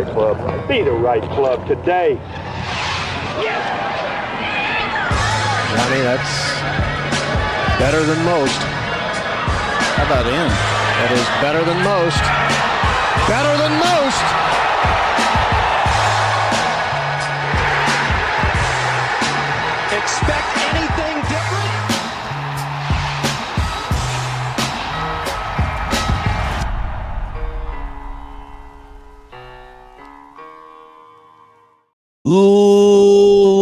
right club. Be the right club today. Johnny, that's better than most. How about in? That is better than most. Better than most. Expect anything different?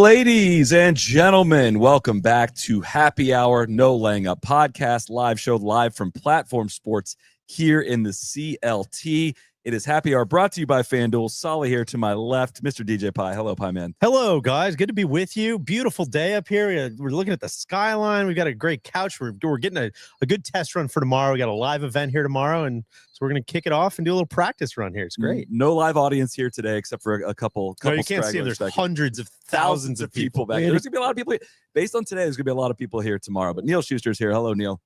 Ladies and gentlemen, welcome back to Happy Hour No Laying Up podcast, live show live from Platform Sports here in the CLT. It is Happy Hour brought to you by FanDuel. Solly here to my left, Mr. DJ Pie. Hello, Pie Man. Hello, guys. Good to be with you. Beautiful day up here. We're looking at the skyline. We've got a great couch. We're getting a good test run for tomorrow. We got a live event here tomorrow, and so we're going to kick it off and do a little practice run here. It's great. No live audience here today except for a couple No, you can't see them. There's hundreds of thousands of people back there. There's going to be a lot of people. Based on today, there's going to be a lot of people here tomorrow. But Neil Schuster's here. Hello, Neil.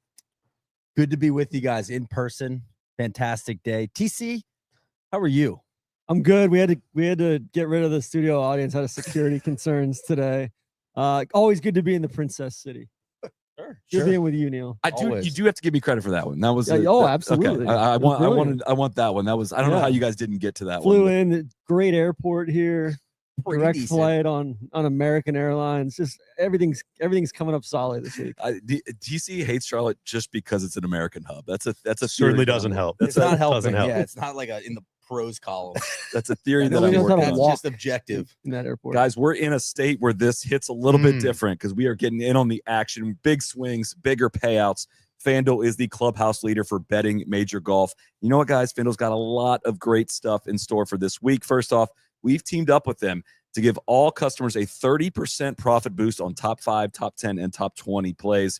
Good to be with you guys in person. Fantastic day. TC, how are you? I'm good. We had to get rid of the studio audience out of security concerns today. Always good to be in the Princess City. Good being with you, Neil. You do have to give me credit for that one. That was absolutely. Okay. I want that one. That was I don't know how you guys didn't get to that Flew one. in the great airport here. Direct flight on American Airlines. Just everything's coming up solid this week. DC hates Charlotte just because it's an American hub. That's a certainly doesn't help. It's not helping. Help. Yeah, it's not like in the pros column. That's a theory that Nobody I'm knows how to working on. walk Just objective. in that airport. Guys, we're in a state where this hits a little bit different because we are getting in on the action. Big swings, bigger payouts. FanDuel is the clubhouse leader for betting major golf. You know what, guys? FanDuel's got a lot of great stuff in store for this week. First off, we've teamed up with them to give all customers a 30% profit boost on top 5, top 10, and top 20 plays.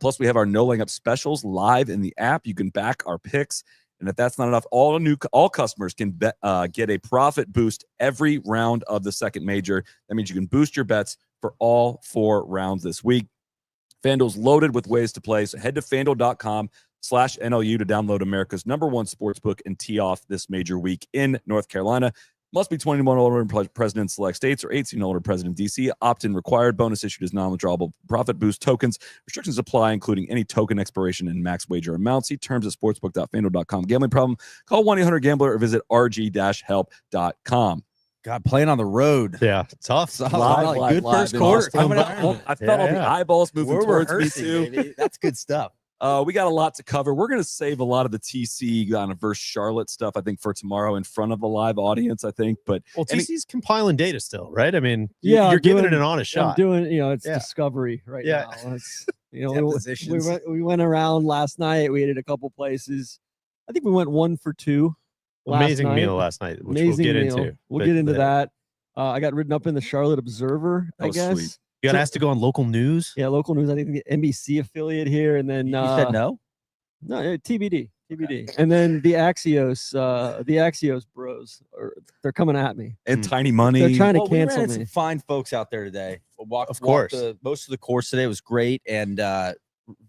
Plus, we have our No Laying Up specials live in the app. You can back our picks. And if that's not enough, all customers can get a profit boost every round of the second major. That means you can boost your bets for all 4 rounds this week. FanDuel's loaded with ways to play. So head to FanDuel.com/NLU to download America's #1 sportsbook and tee off this major week in North Carolina. Must be 21 or older and present in select states or 18 or older present in D.C. Opt-in required. Bonus issued as non-withdrawable profit boost tokens. Restrictions apply, including any token expiration and max wager amount. See terms at sportsbook.fanduel.com. Gambling problem? Call 1-800-GAMBLER or visit rg-help.com. God, playing on the road. Yeah, tough. Good first quarter. I felt all the eyeballs moving towards me too. Baby. That's good stuff. We got a lot to cover. We're going to save a lot of the TC versus Charlotte stuff, I think, for tomorrow in front of the live audience, I think. But TC's compiling data still, right? I mean, Yeah, you're giving it an honest shot. I'm doing, it's discovery right now. It's, we went around last night. We ate at a couple places. I think we went 1 for 2. Amazing meal last night, which we'll get into. We'll get into that. I got written up in the Charlotte Observer, I guess. Sweet. You got asked to go on local news? Yeah, local news. I think the NBC affiliate here. And then You said no? No, TBD. And then the Axios bros they're coming at me. And Tiny Money. They're trying to We ran cancel into me. some fine folks out there today. Of course. Most of the course today was great, and some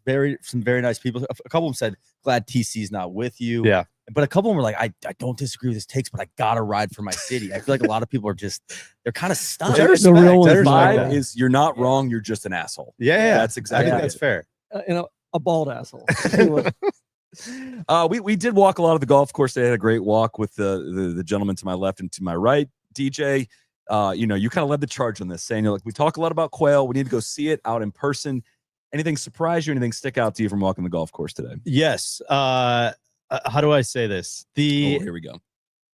very nice people. A couple of them said, glad TC's not with you. Yeah. But a couple of them were like, I don't disagree with his takes, but I got to ride for my city. I feel like a lot of people are they're kind of stuck. The real ones vibe is you're not wrong, you're just an asshole. Yeah. That's exactly I think that's fair. A bald asshole. We did walk a lot of the golf course. They had a great walk with the gentleman to my left and to my right. DJ, you kind of led the charge on this, saying, we talk a lot about Quail. We need to go see it out in person. Anything surprise you? Anything stick out to you from walking the golf course today? Yes. How do I say this? Here we go.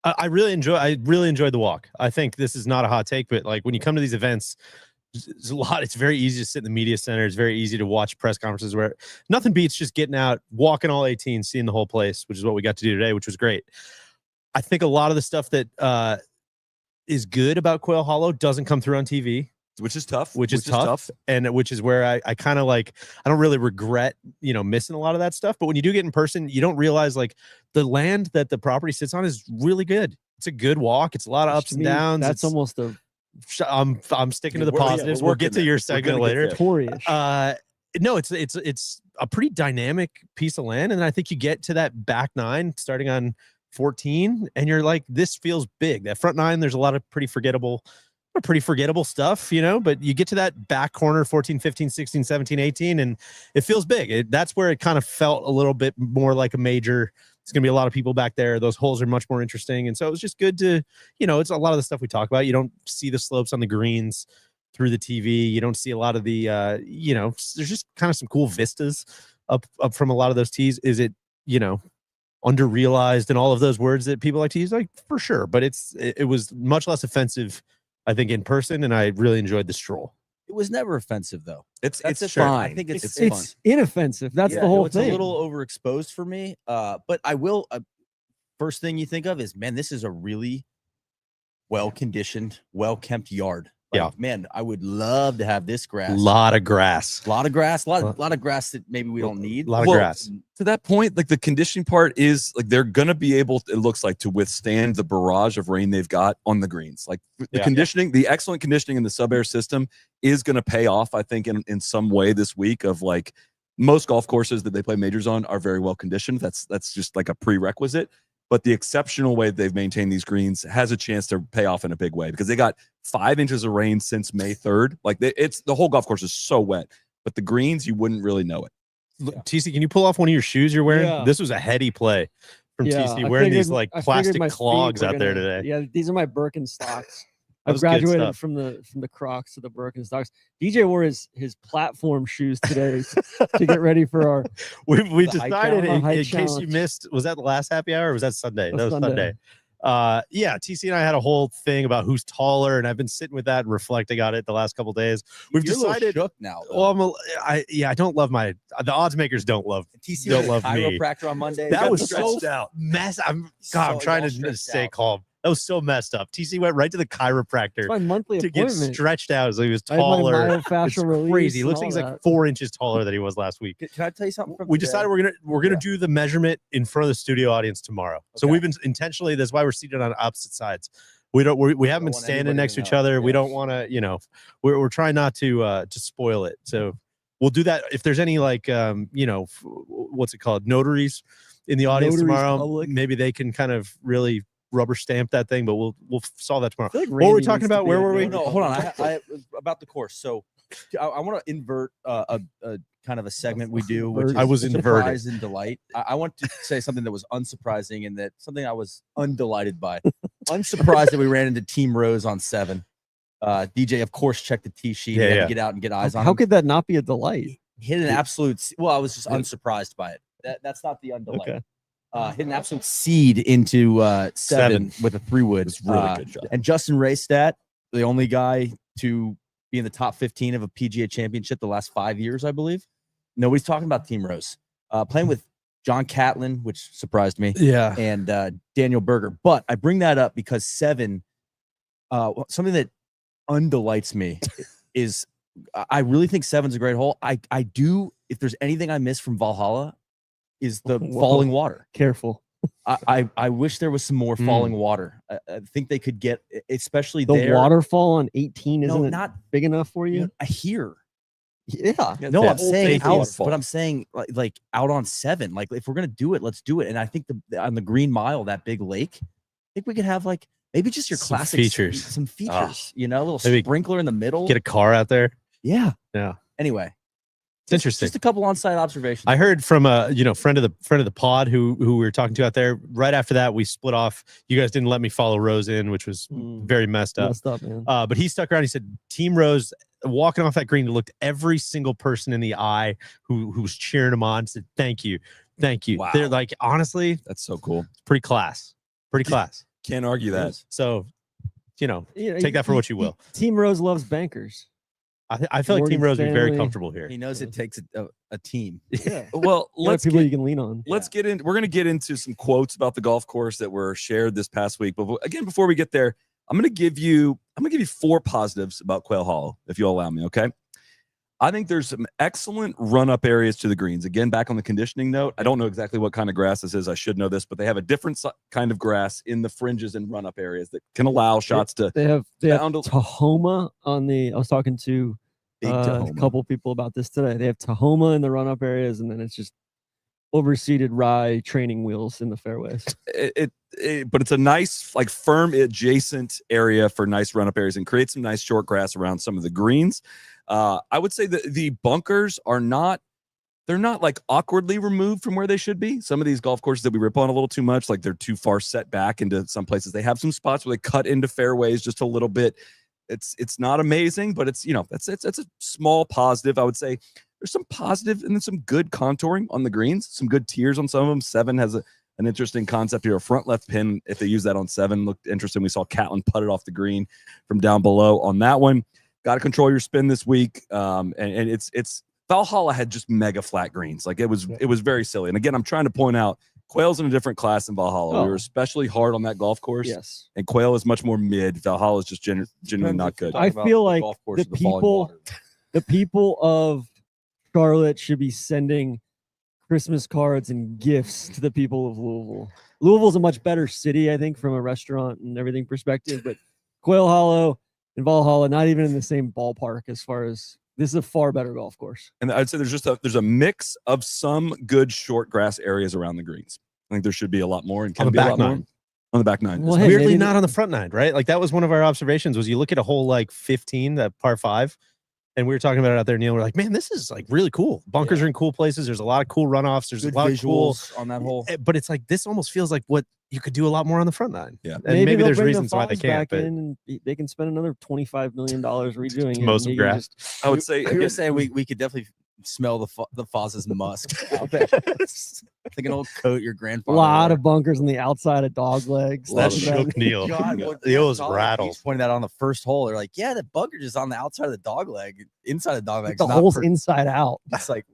I really enjoyed the walk. I think this is not a hot take, but like when you come to these events, there's a lot. It's very easy to sit in the media center. It's very easy to watch press conferences where nothing beats just getting out, walking all 18, seeing the whole place, which is what we got to do today, which was great. I think a lot of the stuff that is good about Quail Hollow doesn't come through on TV. Which is tough. Which is tough. And which is where I kind of I don't really regret, missing a lot of that stuff. But when you do get in person, you don't realize the land that the property sits on is really good. It's a good walk. It's a lot of ups and downs. That's almost I'm sticking to the positives. We'll get to your segment later. No, it's a pretty dynamic piece of land. And I think you get to that back 9 starting on 14, and you're like, this feels big. That front nine, there's a lot of pretty forgettable stuff, but you get to that back corner, 14, 15, 16, 17, 18, and it feels big. That's where it kind of felt a little bit more like a major. It's going to be a lot of people back there. Those holes are much more interesting. And so it was just good to, it's a lot of the stuff we talk about. You don't see the slopes on the greens through the TV. You don't see a lot of the, there's just kind of some cool vistas up from a lot of those tees. Is it, under-realized and all of those words that people like to use? Like, for sure. But it was much less offensive, I think, in person, and I really enjoyed the stroll. It was never offensive, though. It's fine. I think it's fun. Inoffensive. That's the whole thing. It's a little overexposed for me. But I will. First thing you think of is, man, this is a really well-conditioned, well-kept yard. Man, I would love to have this grass. A lot of grass. A lot of grass that maybe we don't need. A lot of grass. To that point, like the conditioning part is like they're gonna be able, it looks like, to withstand the barrage of rain they've got on the greens. Like the conditioning, the excellent conditioning in the sub-air system is gonna pay off, I think, in some way this week. Of like most golf courses that they play majors on are very well conditioned. That's just like a prerequisite. But the exceptional way they've maintained these greens has a chance to pay off in a big way, because they got 5 inches of rain since May 3rd. Like the whole golf course is so wet, but the greens, you wouldn't really know it. TC, can you pull off one of your shoes you're wearing? Yeah. This was a heady play from TC, wearing these like plastic clogs out there today. Yeah, these are my Birkenstocks. That I've was good graduated stuff. from the Crocs to the Birkenstocks. DJ wore his platform shoes today to get ready for our. We the decided, height in case you challenge. missed, was that the last happy hour or was that Sunday? That was Sunday. Sunday. TC and I had a whole thing about who's taller, and I've been sitting with that and reflecting on it the last couple of days. We've You're decided. a little shook now. Though. Well, I don't love the odds makers don't love TC don't was a love me. chiropractor on Monday. That Got was so stretched out. I'm So trying all to stressed stay out. calm. That was so messed up. TC went right to the chiropractor It's my monthly to get appointment. stretched out so he was I had my taller. It's myofascial release crazy. He and looks like all he's like that. 4 inches taller than he was last week. Can I tell you something? From We today? decided we're gonna do the measurement in front of the studio audience tomorrow. So Okay. we've been intentionally. That's why we're seated on opposite sides. We haven't been want standing anybody next to to each know. other. We Yeah. don't want to. We're trying not to spoil it. So we'll do that. If there's any like what's it called, notaries in the audience Notaries tomorrow, public. maybe they can kind of really rubber stamp that thing. But we'll solve that tomorrow. I feel like What were we Randy talking needs to about? be Where a were we? notary. No, hold on. I about the course. So I want to invert a kind of a segment we do, which is I was inverted. surprise and delight. I want to say something that was unsurprising and that something I was undelighted by. Unsurprised that we ran into Team Rose on 7. DJ, of course, checked the tee sheet. Yeah, He had yeah. to get out and get eyes on How him. could that not be a delight? Hit an absolute. Well, I was just unsurprised by it. That's not the undelight. Okay. Hit an absolute seed into 7 with a 3-wood. It's really good job. And Justin Raystat, the only guy to be in the top 15 of a PGA Championship the last 5 years, I believe. Nobody's talking about Team Rose. Playing with John Catlin, which surprised me, Yeah. and Daniel Berger. But I bring that up because 7, something that undelights me is I really think 7's a great hole. I do. If there's anything I miss from Valhalla, is the Whoa. falling water. Careful. I wish there was some more falling water. I think they could get, especially The there. waterfall on 18 No, isn't not big enough for you? here. Yeah. No, that I'm whole saying thing out, waterfall. but I'm saying like out on 7. Like if we're gonna do it, let's do it. And I think on the Green Mile, that big lake, I think we could have like maybe just your Some classic features. some features. A little Maybe sprinkler in the middle. Get a car out there. Yeah. Yeah. Anyway, It's interesting. Just a couple on-site observations. I heard from a friend of the pod who we were talking to out there. Right after that, we split off. You guys didn't let me follow Rose in, which was very messed up. Messed up, man. But he stuck around. He said Team Rose walking off that green looked every single person in the eye who was cheering him on. Said thank you. Wow. They're like, honestly, That's so cool. pretty class. Can't argue that. So, You know, take that for what you will. Team Rose loves bankers. I feel like Team Morgan Rose would be very Stanley. comfortable here. He knows it takes a team. Yeah. Well, let's people get, you can lean on. let's get in. We're going to get into some quotes about the golf course that were shared this past week. But again, before we get there, I'm going to give you 4 positives about Quail Hollow, if you'll allow me. Okay. I think there's some excellent run-up areas to the greens. Again, back on the conditioning note, I don't know exactly what kind of grass this is. I should know this, but they have a different kind of grass in the fringes and run-up areas that can allow shots to They have bound a- Tahoma on the. I was talking to big a Tahoma. couple people about this today. They have Tahoma in the run-up areas, and then it's just overseeded rye training wheels in the fairways. But it's a nice, like, firm adjacent area for nice run-up areas and create some nice short grass around some of the greens. I would say that the bunkers are not, they're not like awkwardly removed from where they should be. Some of these golf courses that we rip on a little too much, like they're too far set back into some places. They have some spots where they cut into fairways just a little bit. It's not amazing, but it's, that's a small positive. I would say there's some positive and then some good contouring on the greens, some good tiers on some of them. 7 has an interesting concept here. A front left pin, if they use that on 7, looked interesting. We saw Catlin put it off the green from down below on that one. Got to control your spin this week. And it's Valhalla had just mega flat greens. Like it was very silly. And again, I'm trying to point out Quail's in a different class than Valhalla. We were especially hard on that golf course. Yes. And Quail is much more mid. Valhalla is just genuinely not good. I feel like the people of Charlotte should be sending Christmas cards and gifts to the people of Louisville. Louisville's a much better city, I think, from a restaurant and everything perspective, but Quail Hollow and Valhalla, not even in the same ballpark as far as this is a far better golf course. And I'd say there's a mix of some good short grass areas around the greens. I think there should be a lot more and can be a lot more on the back 9. Well, hey, weirdly not on the front 9, right? Like that was one of our observations was you look at a hole like 15, that par 5, and we were talking about it out there, Neil. We're like, man, this is like really cool. Bunkers are in cool places. There's a lot of cool runoffs. There's Good a lot of cool visuals on that hole. But it's like this almost feels like what you could do a lot more on the front 9. Yeah. And maybe they'll there's bring reasons the why they Foz can't. back But in and they can spend another $25 million redoing it. Mow and some you can grass. just- I would say We were saying we could definitely smell the Foz's musk out there. Like an old coat your a grandfather. lot wore. of bunkers on the outside of dog legs. that stuff like shook Neil. God, what- Those Solid rattled. Beach pointed that on the first hole. They're like, yeah, the bunker just on the outside of the dog leg, inside the dog leg. The hole's inside out. It's like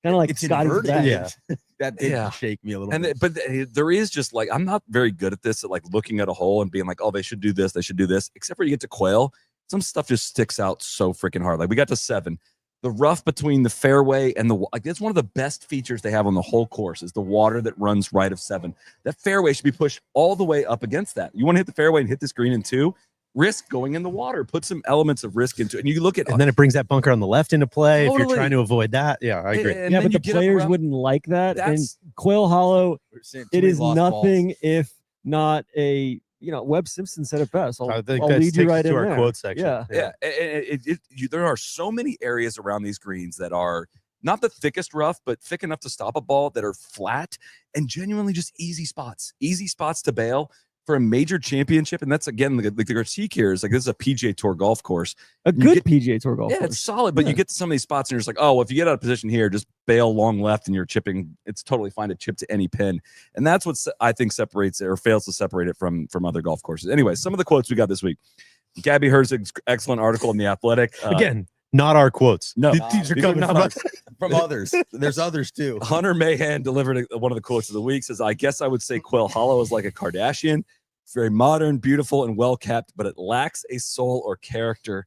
Kind of like it's Scotty's inverted. back. Yeah. That did Yeah. shake me a little And bit. but there is just like, I'm not very good at this, at like looking at a hole and being like, oh, they should do this, except for you get to Quail, some stuff just sticks out so freaking hard. Like we got to 7, the rough between the fairway and like it's one of the best features they have on the whole course is the water that runs right of 7. That fairway should be pushed all the way up against that. You want to hit the fairway and hit this green in 2, risk going in the water, put some elements of risk into it. And you look at And then it brings that bunker on the left into play if Totally. you're trying to avoid that. Yeah, I agree. and Yeah, then but you the get up players around- wouldn't like that. And That's- Quail Hollow, We're seeing too it many is lost nothing balls. if not a, Webb Simpson said it best. I think I'll that lead you takes right to in our there. quote section. Yeah. There are so many areas around these greens that are not the thickest rough, but thick enough to stop a ball, that are flat and genuinely just easy spots to bail for a major championship. And that's, again, the critique here is like, this is a PGA Tour golf course. A You good get- PGA Tour golf Yeah, course. it's solid, but you get to some of these spots and you're just like, oh, well, if you get out of position here, just bail long left and you're chipping. It's totally fine to chip to any pin. And that's what I think separates it or fails to separate it from other golf courses. Anyway, some of the quotes we got this week. Gabby Herzig's excellent article in The Athletic. Again, not our quotes. No. These are These are coming not from our- us. From others. There's others too. Hunter Mahan delivered one of the quotes of the week. Says, I guess I would say Quail Hollow is like a Kardashian. It's very modern, beautiful, and well kept, but it lacks a soul or character.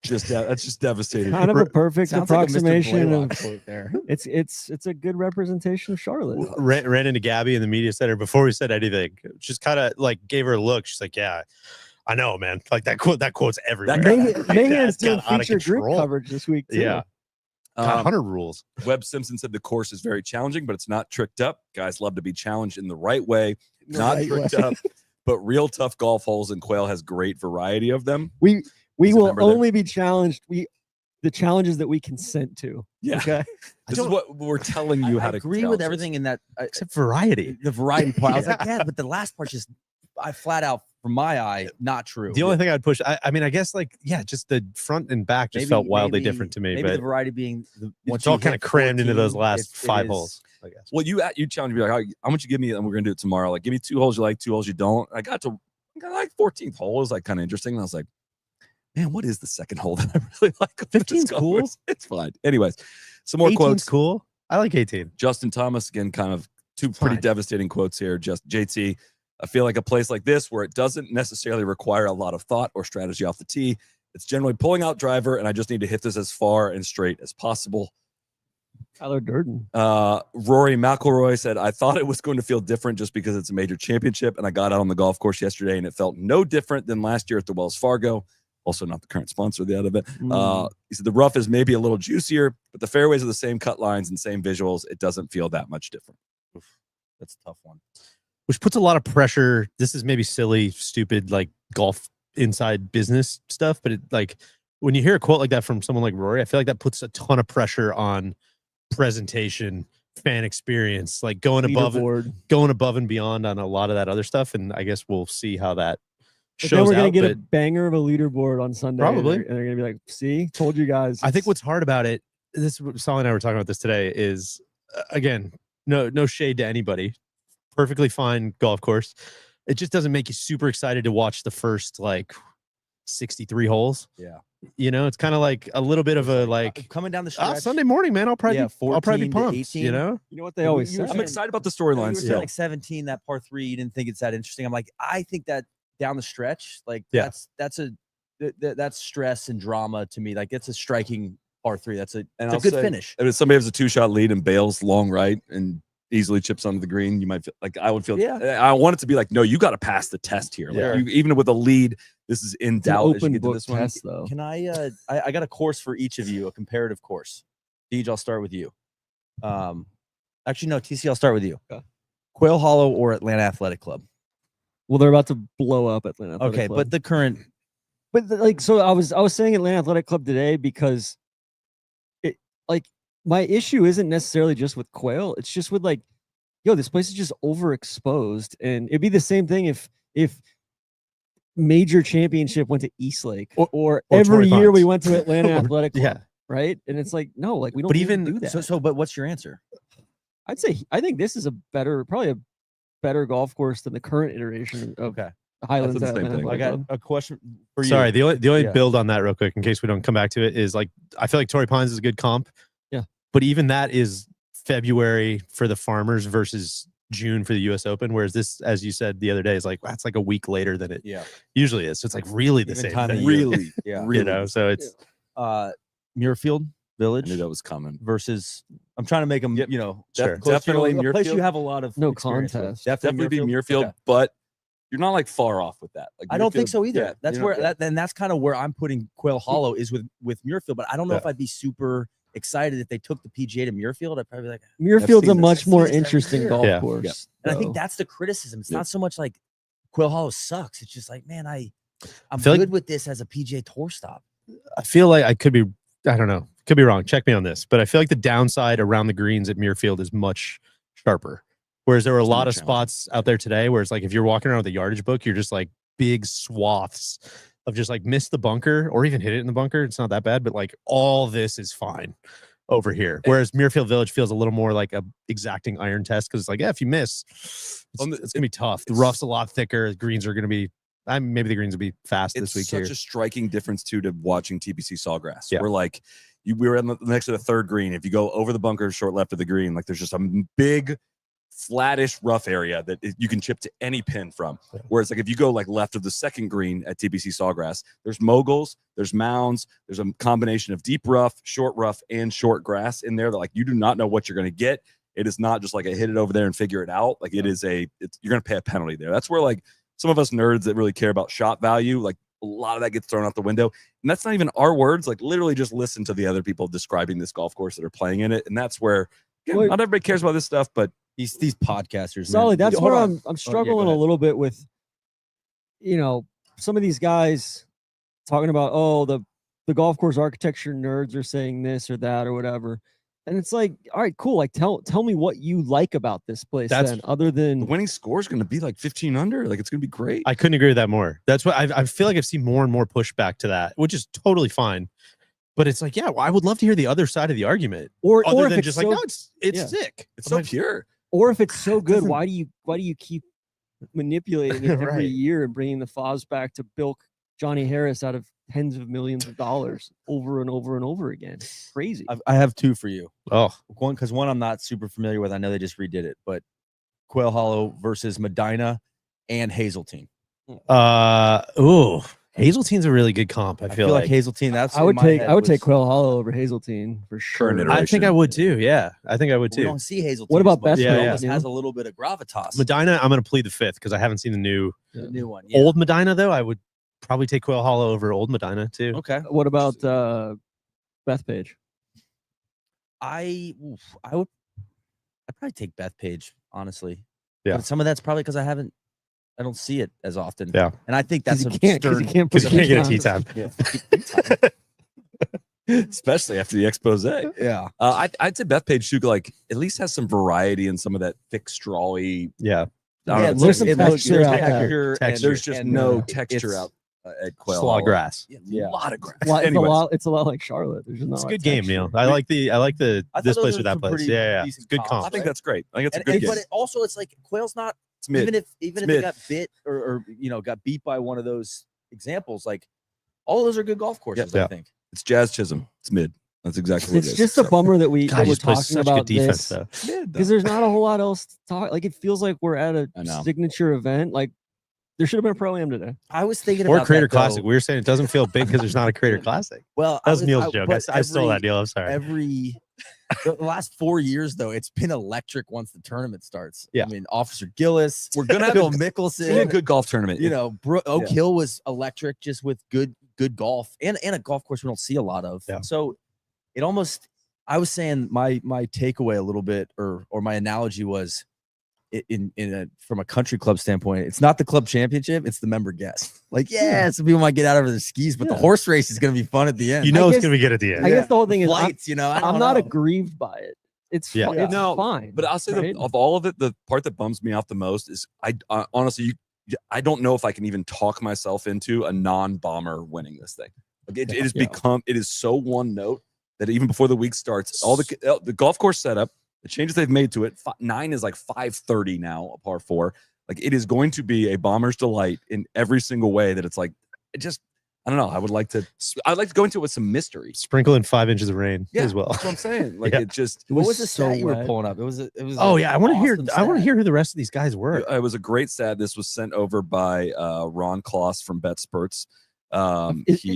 That's just devastating. Kind of a perfect Sounds like a Mr. approximation Blaylock of quote there. it's a good representation of Charlotte. Ran into Gabby in the media center before we said anything. Just kind of like gave her a look. She's like, yeah, I know, man. Like that quote's everywhere. Mahan's That's doing got out of feature group control. coverage this week too. Yeah. 100 rules. Webb Simpson said the course is very challenging, but it's not tricked up. Guys love to be challenged in the right way, not Right tricked way. up, but real tough golf holes, and Quail has great variety of them. We He's a will member there. only be challenged. The challenges that we consent to. Yeah. Okay. This is what we're telling you how I to agree challenge with us. everything in that. Except variety. The variety part. I was like, yeah, but the last part just, I flat out, from my eye, not true. The only thing I'd push, I mean, I guess like, yeah, just the front and back just felt wildly different to me. Maybe the But variety being it's all kind of crammed into those last 5 holes. holes, I guess. Well, you challenge me like, how much you give me, and we're gonna do it tomorrow. Like, give me 2 holes you like, 2 holes you don't. I got like 14th hole. It was like kind of interesting. And I was like, man, what is the second hole that I really like? 15's cool. It's fine. Anyways, some more 18's quotes. cool. I like 18. Justin Thomas, again, kind of 2 pretty Fine. devastating quotes here. Just JT, I feel like a place like this where it doesn't necessarily require a lot of thought or strategy off the tee. It's generally pulling out driver, and I just need to hit this as far and straight as possible. Tyler Durden. Rory McIlroy said, I thought it was going to feel different just because it's a major championship, and I got out on the golf course yesterday, and it felt no different than last year at the Wells Fargo. also not the current sponsor of the event. Mm. He said the rough is maybe a little juicier, but the fairways are the same cut lines and same visuals. It doesn't feel that much different. That's a tough one. Which puts a lot of pressure. This is maybe silly, stupid, like golf inside business stuff, but it like when you hear a quote like that from someone like Rory, I feel like that puts a ton of pressure on presentation, fan experience, like going above and beyond on a lot of that other stuff. And I guess we'll see how that But shows then we're gonna out, get a but banger of a leaderboard on Sunday. Probably. And they're gonna be like, "See, told you guys." I think it's- what's hard about it, this Solly and I were talking about this today, is again, no shade to anybody. Perfectly fine golf course. It just doesn't make you super excited to watch the first like 63 holes. Yeah. You know, it's kind of like a little bit of a like coming down the stretch. Sunday morning, man. I'll probably Yeah, I'll probably 14 be to pumped. 18. You know, You know what they always you were say. I'm excited about the You were storylines. saying like 17, that par 3, you didn't think it's that interesting. I'm like, I think that down the stretch, like Yeah. that's stress and drama to me. Like it's a striking par 3. It's a I'll good say, finish. If somebody has a 2-shot lead and bails long right and easily chips onto the green, you might feel like I would feel. Yeah. I want it to be like, no, you got to pass the test here. Like, Yeah. even with a lead, this is in It's an doubt as you open get to book this one. test, though. Can I got a course for each of you, a comparative course. Deej, I'll start with you. Actually, no, TC, I'll start with you. Okay. Quail Hollow or Atlanta Athletic Club? Well, they're about to blow up Atlanta Athletic Okay, Club. but the current like, so I was saying Atlanta Athletic Club today because it like my issue isn't necessarily just with Quail. It's just with like, yo, this place is just overexposed, and it'd be the same thing if Major Championship went to Eastlake or every Torrey year we Pines. went to Atlanta Athletic Club. yeah. Right, and it's like no, like we don't. But need to even- do that. but what's your answer? I'd say I think this is probably a better golf course than the current iteration of Okay. Highlands. the at same Atlanta thing. I Athletic got Club. a question for you. Sorry, the only Yeah. build on that real quick in case we don't come back to it is like I feel like Torrey Pines is a good comp. Yeah. But even that is February for the Farmers versus June for the US Open, whereas this, as you said the other day, is like that's like a week later than it Yeah. usually is. So it's like really the Even same time of thing. year. Really, Yeah. really. You know, so it's Muirfield I Village knew that was coming. versus. I'm trying to make them, Yep. you know, Sure. close to Definitely a place you Muirfield. have a lot of No experience with. contest. Definitely be Muirfield, Okay. but you're not like far off with that. Like I don't think Muirfield- so either. yeah, That's you know, where yeah. that's kind of where I'm putting Quail Hollow is with Muirfield, but I don't know Yeah. if I'd be super excited if they took the PGA to Muirfield. I'd probably be like, Muirfield's a seen this. much more I've seen this every interesting year. golf Yeah. course. and I think though. that's the criticism. It's Yeah. not so much like Quail Hollow sucks. It's just like, man, I'm feel like- good with this as a PGA Tour stop. I feel like I could be, I don't know, could be wrong. Check me on this, but I feel like the downside around the greens at Muirfield is much sharper. Whereas there were a It's lot more of spots out there today where it's like if you're walking around with a yardage book, you're just like big swaths of just like miss the bunker or even hit it in the bunker. It's not that bad, but like all this is fine over here. Whereas Muirfield Village feels a little more like a exacting iron test because it's like, yeah, if you miss, it's gonna be tough. The rough's a lot thicker. The greens are gonna be. Maybe the greens will be fast It's this week such here. a striking difference too to watching TPC Sawgrass. Yeah. We're like, we were next to the third green. If you go over the bunker, short left of the green, like there's just a big, flattish rough area that you can chip to any pin from. Yeah. Whereas like if you go like left of the second green at TPC Sawgrass, there's moguls, there's mounds, there's a combination of deep rough, and short grass in there that like you do not know what you're going to get. It is not just like a hit it over there and figure it out. Like it is you're going to pay a penalty there. That's where like some of us nerds that really care about shot value, like a lot of that gets thrown out the window. And that's not even our words. Like literally just listen to the other people describing this golf course that are playing in it. And that's where, again, Well, not everybody cares about this stuff, but These podcasters, Solid. man. That's Hold where on. I'm struggling ahead. a little bit with, some of these guys talking about, oh, the golf course architecture nerds are saying this or that or whatever. And it's like, all right, cool. Like tell me what you like about this place That's- then, other the than winning score is going to be like 15 under. Like it's going to be great. I couldn't agree with that more. That's what I feel like I've seen more and more pushback to that, which is totally fine. But it's like, yeah, well, I would love to hear the other side of the argument, or other if than it's just so, like, no, it's yeah. sick. It's so pure. or if it's so good, doesn't- why do you keep manipulating it every Right. year and bringing the FOS back to bilk Johnny Harris out of tens of millions of dollars over and over and over again? It's crazy. I have two for you. Oh, One, because one I'm not super familiar with. I know they just redid it, but Quail Hollow versus Medina and Hazeltine. Hazeltine's a really good comp. I feel like Hazeltine. That's I in would my take head take was- Quail Hollow over Hazeltine for sure. Current I think I iteration. would too. Yeah, I think I would We too. don't see Hazeltine. What about as much. Best It Friends, almost you has know? a little bit of gravitas. Medina, I'm going to plead the fifth because I haven't seen the new The new one. Yeah. old Medina though. I would probably take Quail Hollow over Old Medina too. Okay. What about Bethpage? I'd probably take Bethpage, honestly. Yeah. But some of that's probably because I don't see it as often. Yeah. And I think that's you a can't, 'cause stern. you can't Because put you can't heat get a on. tea time. Especially after the expose. Yeah. I'd say Bethpage too, like at least has some variety in some of that thick strawy. Yeah. Yeah, know, there's some it looks- texture there's out there. texture, and Texture. There's just and, no uh, texture it's- out at Quail Slaw Hollow. grass. Yeah. A lot of grass. It's Anyways, a lot like Charlotte. There's just not It's a lot good of game, texture. Neil. I like the I thought this those place are or that some place. pretty Yeah. It's decent good comps, comp. I think right? that's great. I think it's a And, good game. but it also, it's like Quail's not It's mid. even if It's it mid. got bit or got beat by one of those examples, like all of those are good golf courses. Yeah. I think. It's Jazz Chisholm. It's mid. That's exactly what It's it is. just a bummer that we God, that he we're just plays talking such about good defense this though. because there's not a whole lot else to talk. Like it feels like we're at a I know. signature event. Like there should have been a pro am today. I was thinking Or about Creator that, though. Classic. We were saying it doesn't feel big because there's not a Creator Classic. Well, That was Neil's joke. but I stole that, Neil. I'm sorry. The last 4 years, though, it's been electric once the tournament starts. Yeah. I mean, Officer Gillis, We're gonna have Phil a It's Mickelson. gonna be a good golf tournament. Oak Hill was electric just with good golf and a golf course we don't see a lot of. Yeah. So it almost, I was saying my takeaway a little bit or my analogy was from a country club standpoint, it's not the club championship, it's the member guest. Like, some people might get out over their skis, but the horse race is going to be fun at the end. You know it's guess- gonna be good at the end. I guess the whole thing is Flights, I'm I'm not aggrieved by it. It's Yeah. it's No, fine. But I'll say right? that of all of it, the part that bums me out the most is I honestly, I don't know if I can even talk myself into a non-bomber winning this thing. Like it has become, it is so one note that even before the week starts, all the golf course setup, the changes they've made to it, 9 is like 530 now, a par 4. Like it is going to be a bomber's delight in every single way that it's like, I don't know. I'd like to go into it with some mystery. Sprinkle in 5 inches of rain as well. That's what I'm saying. Like Yeah. it just, What was the so stat you were wet. pulling up? It was. Oh yeah, I want to hear. awesome I want to stat. hear who the rest of these guys were. it was a great stat. This was sent over by Ron Kloss from BetSperts.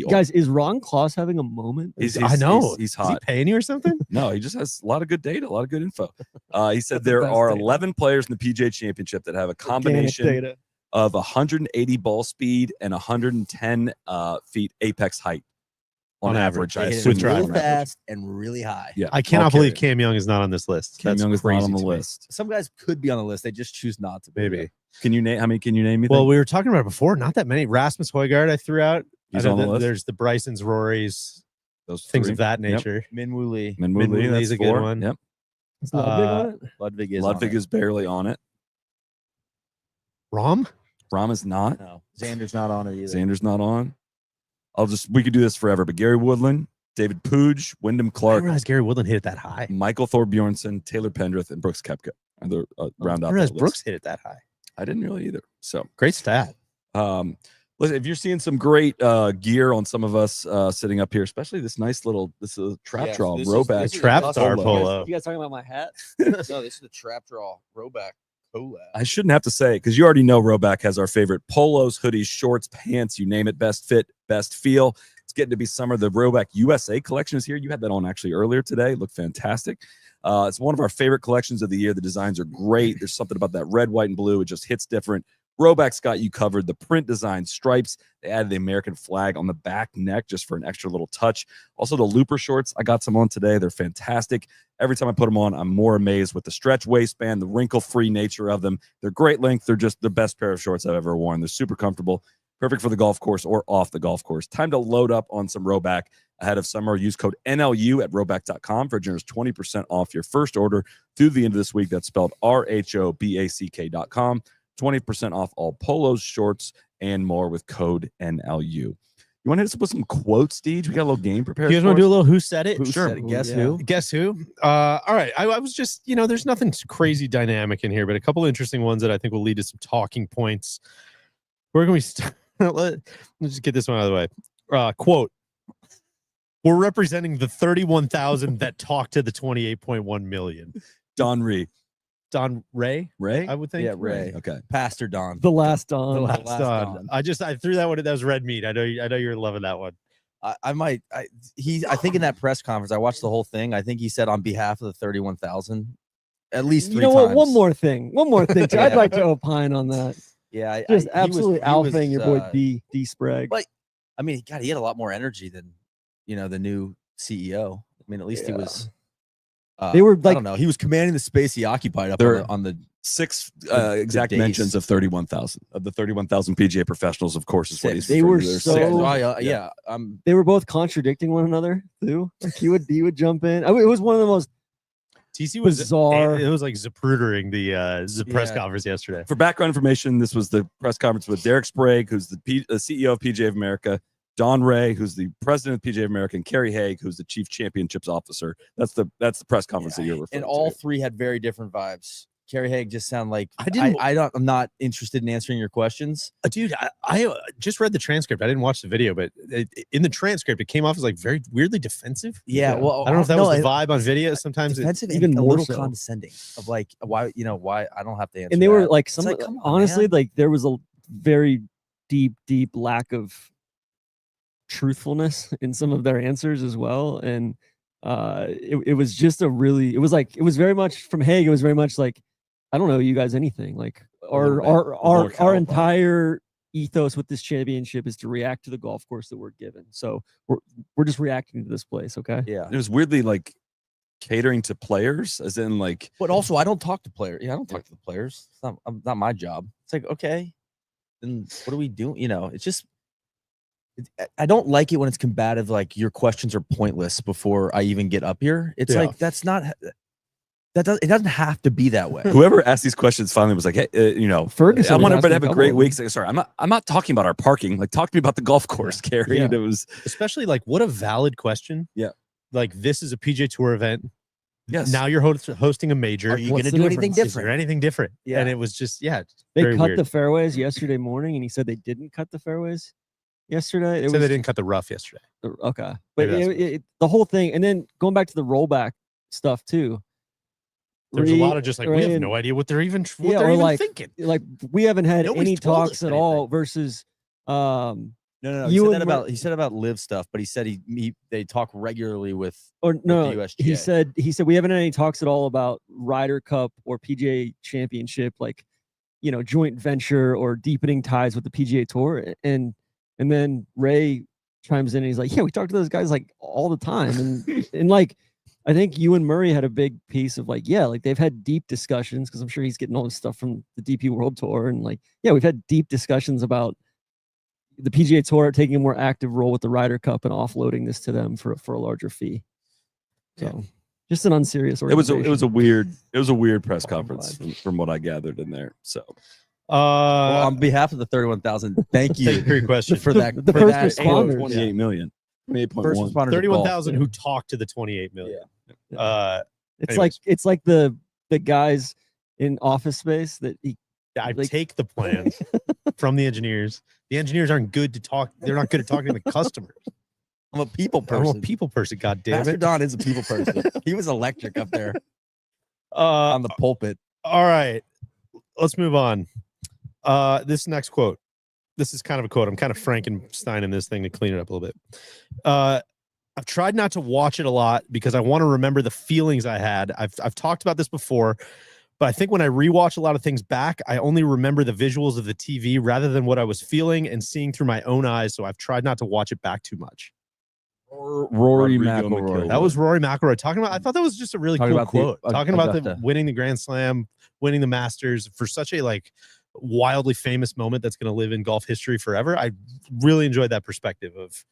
Guys, is Ron Kloss having a moment? I know. He's Is he hot. paying you or something? No, he just has a lot of good data, a lot of good info. He said That's the there best are data. 11 players in the PGA Championship that have a Organic combination data. of 180 ball speed and 110 feet apex height on average. I They hit it assume With that's real on average. fast and really high. Yeah, I cannot I'll believe carry it. Cam Young is not on this list. Cam That's Young is not crazy on the to me. list. Some guys could be on the list. They just choose not to. be. Maybe. Can you name? How many? Can you name me? Well, we were talking about it before. Not that many. Rasmus Højgaard I threw out. He's I know on the that list. There's the Brysons, Rorys, those things three. of that Yep. nature. Minwoo Lee. Minwoo Lee, Minwoo Lee's that's a good 4. one. Yep. Is Ludwig on it? Ludwig is. on Ludwig it. is barely on it. Rom? Rom is not. No, Xander's not on it either. Xander's not on. We could do this forever, but Gary Woodland, David Pooge, Wyndham I didn't Clark, realize Gary Woodland hit it that high. Michael Thorbjornsen, Taylor Pendrith, and Brooks Koepka are the round I out. didn't realize that list. Brooks hit it that high. I didn't really either. So, Great stat. listen, if you're seeing some great gear on some of us sitting up here, especially this nice little trap draw Roback Trap star polo. You guys talking about my hat? No, this is the trap draw Roback collab. I shouldn't have to say it because you already know Roback has our favorite polos, hoodies, shorts, pants, you name it, best fit, best feel. It's getting to be summer. The Roback USA collection is here. You had that on actually earlier today. Looked fantastic. It's one of our favorite collections of the year. The designs are great. There's something about that red, white, and blue. It just hits different. Roback's got you covered. The print design stripes. They added the American flag on the back neck just for an extra little touch. Also, the Looper shorts. I got some on today. They're fantastic. Every time I put them on, I'm more amazed with the stretch waistband, the wrinkle-free nature of them. They're great length. They're just the best pair of shorts I've ever worn. They're super comfortable. Perfect for the golf course or off the golf course. Time to load up on some Roback ahead of summer. Use code NLU at Roback.com for a generous 20% off your first order through the end of this week. That's spelled RHOBACK.com. 20% off all polos, shorts, and more with code NLU. You want to hit us up with some quotes, Deej? We got a little game prepared. You guys for want to do a us? little who said it? Who said it? Guess who? Guess who? All right. I was just, there's nothing crazy dynamic in here, but a couple of interesting ones that I think will lead to some talking points. Where can we start? Let's just get this one out of the way. Quote, we're representing the 31,000 that talked to the 28.1 million. Don Ree. Don Ray, Ray? I would think. Yeah, Ray. Okay. Pastor Don. The last Dawn. The last last Don. Don. I threw that one. That was red meat. I know you're loving that one. I think in that press conference, I watched the whole thing. I think he said on behalf of the 31,000, at least 3 You know what? times. One more thing. I'd Yeah. like to opine on that. Yeah, Just he was- absolutely he was, alphaing your boy D Sprague. but I mean, God, he had a lot more energy than the new CEO. I mean, at least he was. They were I like, don't know. He was commanding the space he occupied up They're- on the 6 the exact days. mentions of 31,000 of the 31,000 PGA professionals, of course, is what he's Six. They referring were to there. so- Six. Oh, Yeah. yeah. they were both contradicting one another too. Like he would jump in. I mean, it was one of the most TC was bizarre. It was like Zaprudering the press Yeah. conference yesterday. For background information, this was the press conference with Derek Sprague, who's the CEO of PGA of America, Don Ray, who's the president of PGA of America, and Kerry Haig, who's the chief championships officer. That's the press conference that you're referring And all to. three had very different vibes. Kerry Haig just sounded like I'm not interested in answering your questions. Dude, I just read the transcript. I didn't watch the video, but in the transcript, it came off as like very weirdly defensive. Yeah, well, I don't know if that no, was the vibe on video. Sometimes defensive, even and a more little so. condescending of like why I don't have to answer. And they were that. like It's some like, come on, honestly, man. like there was a very deep lack of truthfulness in some of their answers as well. And it was just it was very much from Haig. It was very much like, I don't know you guys anything. Like little our caliber. entire ethos with this championship is to react to the golf course that we're given. So we're just reacting to this place. Okay. Yeah, It was weirdly like catering to players, as in like but also I don't talk to players. Yeah, I don't talk to the players. It's not my job. It's like, okay, then what do we do? It's just. I don't like it when it's combative. Like your questions are pointless before I even get up here. It's Yeah. like that's not. It doesn't have to be that way. whoever asked these questions finally was like, hey, Ferguson I was want everybody to asking have a a great couple week. It's like, sorry, I'm not talking about our parking. Like, talk to me about the golf course, Gary. Yeah. And it was especially like what a valid question. Yeah. Like this is a PGA Tour event. yes. Now you're hosting a major. Are you What's going to the do anything difference? Is there different? anything different? Yeah. And it was just They very cut weird. the fairways yesterday morning, and he said they didn't cut the fairways yesterday. It So they was didn't cut the rough yesterday. okay, but Maybe that's the whole thing, and then going back to the rollback stuff too. There's a lot of just like we Ray have and- no idea what they're even Yeah, or like- thinking. like we haven't had Nobody's any told us talks at all anything. versus No. You He said about live stuff, but he said they talk regularly with. or no, the he USGA. said we haven't had any talks at all about Ryder Cup or PGA Championship, like joint venture or deepening ties with the PGA Tour. And then Ray chimes in and he's like, yeah, we talk to those guys like all the time. And like I think you and Murray had a big piece of like, yeah, like they've had deep discussions, because I'm sure he's getting all this stuff from the DP World Tour, and like, yeah, we've had deep discussions about the PGA Tour taking a more active role with the Ryder Cup and offloading this to them for a larger fee. So just an unserious It was organization. a weird press Bottom conference line. from what I gathered in there. So Well, on behalf of the 31,000, thank you thank you for your question. for that. The for first that responders. 28 million. 28.1. First responders. of golf. 31,000 who talked to the 28 million. It's anyways. like the guys in Office Space that he I like- take the plans from the engineers. The engineers aren't good to talk. They're not good at talking to the customers. I'm a people I'm a person. people person. God damn Pastor it. Don is a people person. He was electric up there Uh, on the pulpit. all right, let's move on. This next quote. This is kind of a quote. I'm kind of Frankensteining this thing to clean it up a little bit. I've tried not to watch it a lot because I want to remember the feelings I had. I've talked about this before, but I think when I rewatch a lot of things back, I only remember the visuals of the TV rather than what I was feeling and seeing through my own eyes. So I've tried not to watch it back too much. Rory Rodrigo McIlroy. McIlroy. That was Rory McIlroy talking about. I thought that was just a really Talking cool about the quote. Talking about the Augusta. winning the Grand Slam, winning the Masters for such a like wildly famous moment that's going to live in golf history forever. I really enjoyed that perspective of,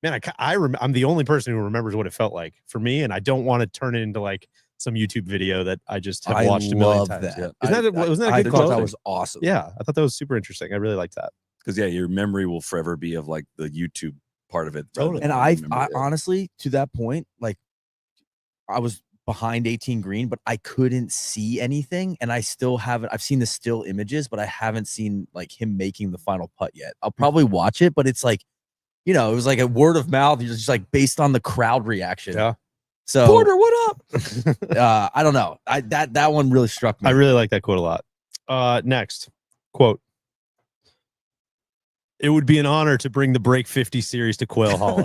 man, I'm the only person who remembers what it felt like for me, and I don't want to turn it into like some YouTube video that I just have watched a million love times. that. Yeah. Wasn't that a I good thought quote? that was awesome. Yeah, I thought that was super interesting. I really liked that. because your memory will forever be of like the YouTube part of it. rather Totally. than And the I memory. honestly, to that point, like I was behind 18 green, but I couldn't see anything. And I still haven't, I've seen the still images, but I haven't seen like him making the final putt yet. I'll probably watch it, but it's like, it was like a word of mouth. You're just like based on the crowd reaction. Yeah. So Porter, what up? I don't know. That one really struck me. I really like that quote a lot. Next quote. It would be an honor to bring the Break 50 series to Quail Hollow.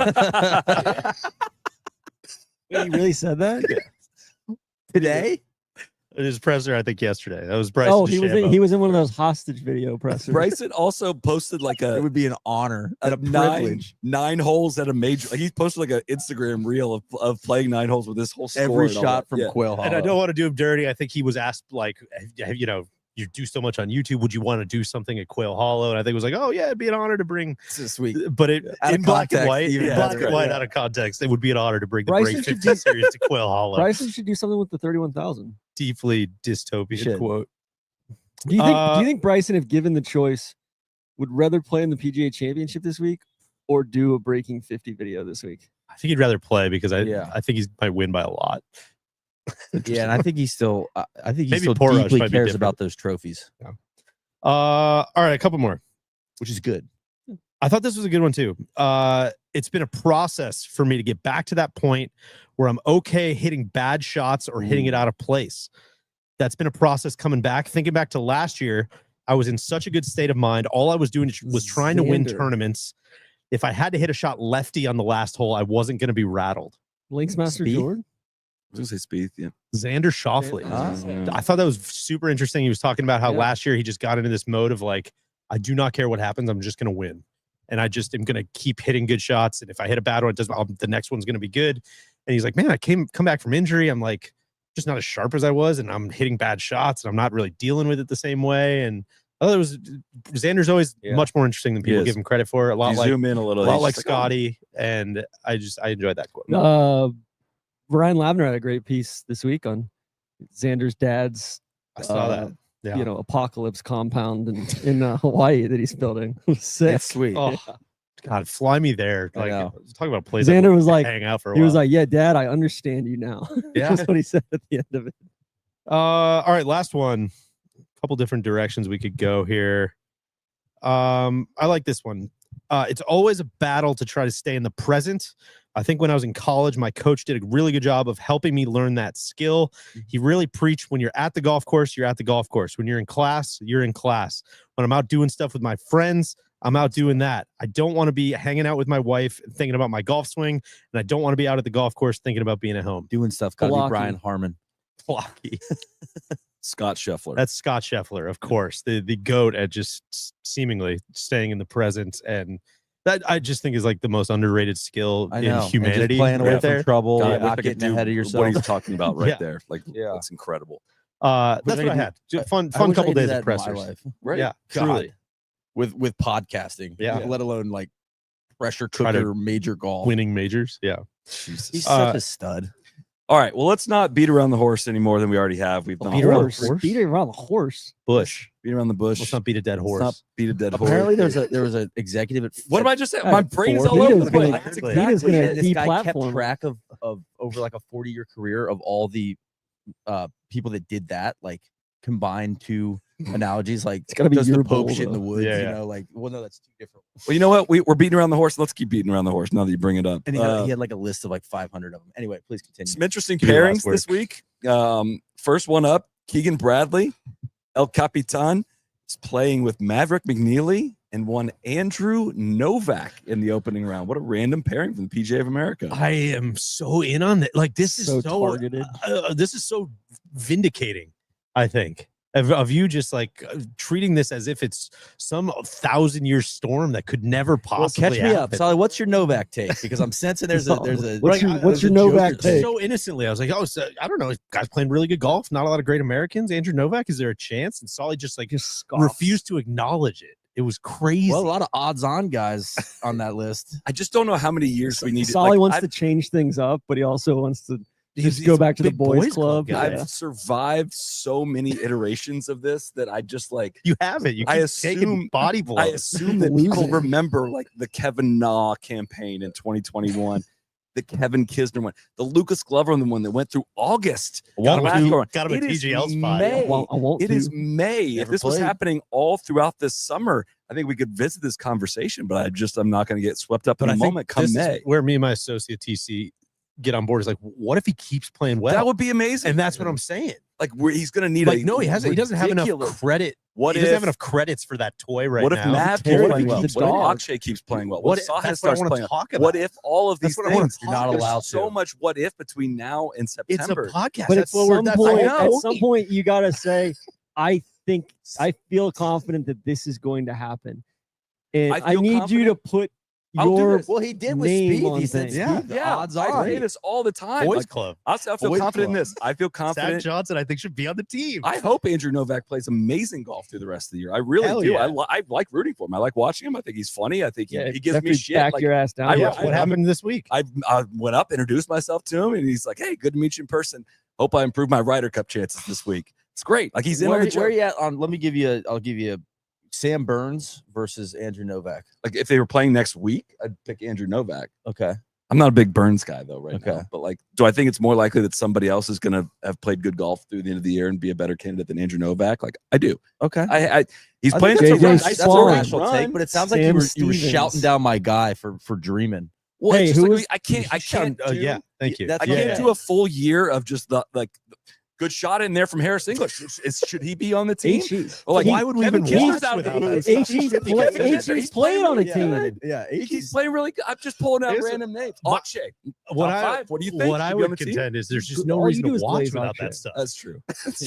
Wait, he really said that? Today. His presser, I think, yesterday. That was Bryce. Oh, he was in one of those hostage video pressers. Bryson also posted like It would be an honor and a nine, privilege. 9 holes at a major. Like he posted like an Instagram reel of playing 9 holes with this whole score Every and all shot that. from Yeah. Quail Hollow. And I don't want to do him dirty. I think he was asked, like, you do so much on YouTube. Would you want to do something at Quail Hollow? And I think it was like, oh yeah, it'd be an honor to bring. It's a sweet. But Out in of black and context, white, even better. out of context, it would be an honor to bring the Bryson Break should 50 series to Quail Hollow. Bryson should do something with the 31,000. Deeply dystopian Should. quote. Do you think Bryson, if given the choice, would rather play in the PGA Championship this week or do a breaking 50 video this week? I think he'd rather play because I think he might win by a lot. Yeah, and I think he still. I think he Maybe still Poor Rush deeply might be cares different. about those trophies, All right, a couple more. which is good. I thought this was a good one too. It's been a process for me to get back to that point where I'm okay hitting bad shots or hitting it out of place. That's been a process coming back. Thinking back to last year, I was in such a good state of mind. All I was doing was trying to win Xander. tournaments. If I had to hit a shot lefty on the last hole, I wasn't going to be rattled. Links Master Speed? Jordan? I was gonna say Spieth. Yeah. Xander Schauffele. Huh? I thought that was super interesting. He was talking about how Yeah. last year he just got into this mode of like, I do not care what happens. I'm just going to win. And I just am going to keep hitting good shots. And if I hit a bad one, the next one's going to be good. And he's like, man, come back from injury. I'm like, just not as sharp as I was. And I'm hitting bad shots and I'm not really dealing with it the same way. And Xander's always much more interesting than people is. give him credit for. A lot You like, zoom in a little. a lot he's like just oh. Scotty. And I enjoyed that quote. Ryan Lavner had a great piece this week on Xander's dad's I saw that. Yeah. apocalypse compound in Hawaii that he's building. It was sick. That's sweet. Oh, God, fly me there. I Like, know. talk about a place. Xander was like, hang out for a he while. was like, yeah, Dad, I understand you now. Yeah. That's what he said at the end of it. All right, last one. A couple different directions we could go here. I like this one. It's always a battle to try to stay in the present. I think when I was in college, my coach did a really good job of helping me learn that skill. He really preached when you're at the golf course, you're at the golf course. When you're in class, you're in class. When I'm out doing stuff with my friends, I'm out doing that. I don't want to be hanging out with my wife and thinking about my golf swing, and I don't want to be out at the golf course thinking about being at home. Doing stuff. Got to be Blocky. Brian Harmon. Blocky. Scott Scheffler. That's Scott Scheffler, of course, the GOAT at just seemingly staying in the present. And that I just think is like the most underrated skill I in know. And just humanity. playing away right from there. trouble, God, I wish I not could getting do ahead of What yourself. he's talking about right Yeah. there. Like, Yeah. that's incredible. That's wish I what I could had. do- Fun I wish I couple could do days that at in my pressers. life. Right. Yeah, Truly. God. With podcasting, Yeah. let alone like pressure Try to cooker major golf. Winning majors. Yeah. Jesus. He's such a stud. All right. Well, let's not beat around the horse any more than we already have. We've done beat a around lot. the horse? Beat it around the horse. Bush. Beat around the bush. Let's not beat a dead Let's horse. not beat a dead horse. Apparently, there was an executive at What am I just saying? Yeah, My brain's four. all over Peter's the gonna- place. That's Peter's exactly Peter's gonna it. this guy kept deplatform. track of over like a 40-year career of all the people that did that, like combined two analogies, like It's gotta be does the your Pope bull, shit in the though. woods, Yeah, you yeah. know, like, well, no, that's two different. Well, you know what? We're beating around the horse. Let's keep beating around the horse now that you bring it up. And he had like a list of like 500 of them. Anyway, please continue. Some interesting Do your pairings last this week. First one up, Keegan Bradley, El Capitan, is playing with Maverick McNeely and one Andrew Novak in the opening round. What a random pairing from the PGA of America. I am so in on that. Like, this is So so targeted. this is so vindicating, I think, of you just like treating this as if it's some 1,000-year storm that could never Well, possibly catch me up, happen. Solly. What's your Novak take? Because I'm sensing there's a What's there's your a Novak joker take? So innocently, I was like, oh, so, I don't know. Guys playing really good golf. Not a lot of great Americans. Andrew Novak, is there a chance? And Solly just like Just scoffs. refused to acknowledge it. It was crazy. Well, a lot of odds-on guys on that list. I just don't know how many years we need. Solly wants I've, to change things up, but he also wants to He's- just go he's back to the big boys club. guy. Yeah. I've survived so many iterations of this that I just like. You have it. You I keep assume- taking body I blows. assume that people Losing. remember like the Kevin Na campaign in 2021, the Kevin Kisner one, the Lucas Glover one that went through August. Got him, Last a, one. got him a It is TGL spot. May. Well, I won't It is do. May. If Never this was played. happening all throughout this summer, I think we could visit this conversation, but I'm not going to get swept up in But the I think moment come this May. is where me and my associate TC get on board is like, what if he keeps playing well? That would be amazing. and that's what I'm saying. Like he's going to need Like, no, he doesn't have enough ridiculous- credit. What he if doesn't have enough credits for that toy right what if now. Matt Terry keeps playing well? keeps What if dog. Akshay keeps playing well? What What if- if Saha that's what I starts wanna playing? talk What about. if all of these That's what I wanna things? talk about. There's allowed so to. much what if between now and It's a September. podcast. But That's at what we're- some that's the point, whole at some point, you gotta say, I feel confident that this is going to happen, and I I feel need you to confident. put I'll do your this. Well, he did with name Speed. on He said, things. Speed, Yeah. the Yeah, odds I are. say this all the time. Boys Like, Club. I feel Boys confident in Club. this. I feel Zach confident. Johnson, I think, should be on the team. I hope Andrew Novak plays amazing golf through the rest of the year. I really Hell do. yeah. I like rooting for him. I like watching him. I think he's funny. I think he gives me definitely shit. Back Like, your ass down. I- yeah, I- what happened this week? I went up, introduced myself to him, and he's like, "Hey, good to meet you in person. Hope I improve my Ryder Cup chances this week." It's great. Like he's in on the Where joke. you at on? Let me give you. I'll give you Sam Burns versus Andrew Novak. Like if they were playing next week, I'd pick Andrew Novak. Okay. I'm not a big Burns guy though, right Okay. now. But like, do I think it's more likely that somebody else is going to have played good golf through the end of the year and be a better candidate than Andrew Novak? Like I do. Okay. He's I playing. think JJ that's a Spawn. rational take, but it sounds like Sam you were Stevens. shouting down my guy for dreaming. Well, Hey, it's just who like, was- I can't. Do, yeah, thank you. That's I what can't I'm do a full year of just the good shot in there from Harris English. Should he be on the team? Or like, Why would we Kevin even Kistner's watch out without there. that? HG's playing on a really team. good. Yeah. He's playing really good. I'm just pulling out Here's a- random names. my- Akshay. What Top I five. What do you think? What I Should be on would the team? contend is there's just no All you reason do to is watch blaze without Akshay. that stuff. That's true.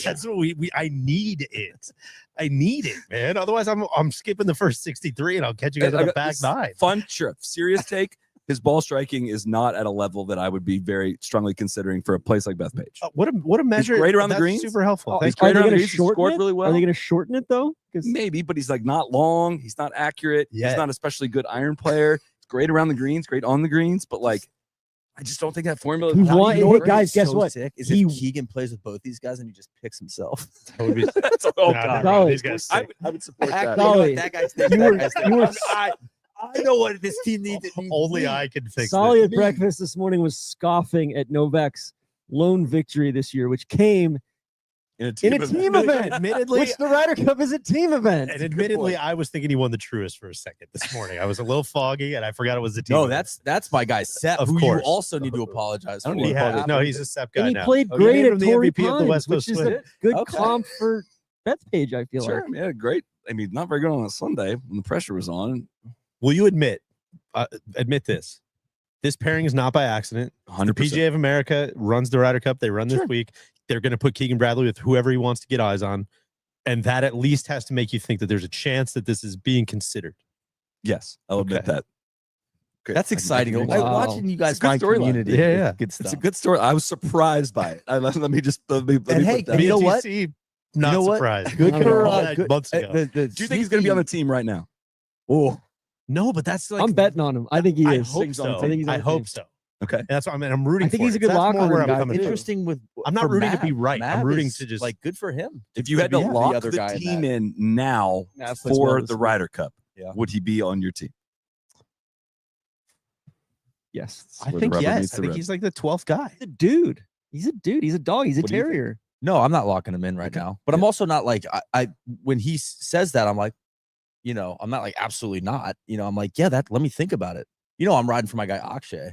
That's what we I need it. I need it, man. Otherwise, I'm skipping the first 63 and I'll catch you guys I on the got back this nine. Fun, sure. Serious take. His ball striking is not at a level that I would be very strongly considering for a place like Bethpage. What a measure! great around the That's greens. Super helpful. Oh, Thank He's great Are they around the going to greens. He shorten scored it? really well. Are they going to shorten it though? 'Cause Maybe, but he's like not long. He's not accurate. Yeah. He's not especially good iron player. He's great around the greens, great on the greens, but like I just don't think that formula. He's How do one- you know hey, what- guys, guess so what? Sick is He- if Keegan plays with both these guys and he just picks himself. That would be- That's- oh Nah, god, no, these guys I stink. would support that. Solly, That guy's thinking. you That were- guy's you thinking. were- I know what this team needs. Only I can fix Solly it. at breakfast this morning was scoffing at Novak's lone victory this year, which came In a in team a event. team event. Admittedly, Which the Ryder Cup is a team event. and admittedly, I was thinking he won the truest for a second this morning. I was a little foggy, and I forgot it was the team. No, event. that's my guy Seth, Of who course. you also need to apologize I for. don't need he to has, apologize. no, he's a SEP guy And he now. played Oh, you great named at him the Torrey MVP of the Pines, West which Coast is Swing. a good Okay. comp for Bethpage, I feel Sure, like. yeah, great. I mean, not very good on a Sunday when the pressure was on. Will you admit this? This pairing is not by accident. The 100%. PGA of America runs the Ryder Cup. They run this Sure. week. They're going to put Keegan Bradley with whoever he wants to get eyes on. And that at least has to make you think that there's a chance that this is being considered. Yes, I'll admit Okay. that. Good. That's I can exciting. agree. Like, Wow. watching you guys It's a good find storyline. community. Yeah, is yeah. good stuff. It's a good story. I was surprised by it. Let me just let me And put hey, that you know in. what? BTC, not know what? surprised. Good Not at for all. good. months ago. Do you think he's going to be on the team right now? Oh, No, but that's like I'm betting on him. I think he I is. hope so. I think he's on I the hope team. so. Okay. And that's what I mean. I'm rooting. I think for he's a it. good That's lock more on where him, I'm guys. coming from. interesting with. I'm not for rooting to Matt. be right. I'm Matt rooting is, to just like good for him. If you had to be the lock other the guy in team that. in now Matt plays for well the this week. Ryder Cup, Yeah. would he be on your team? Yes. I Where the think rubber yes. meets I the think road. he's like the 12th guy. He's a dude. He's a dude. He's a dog. He's a What do you think? terrier. No, I'm not locking him in right Okay. now. But I'm also not like I when he says that, I'm like, I'm not like absolutely not. I'm like, yeah, let me think about it. I'm riding for my guy Akshay.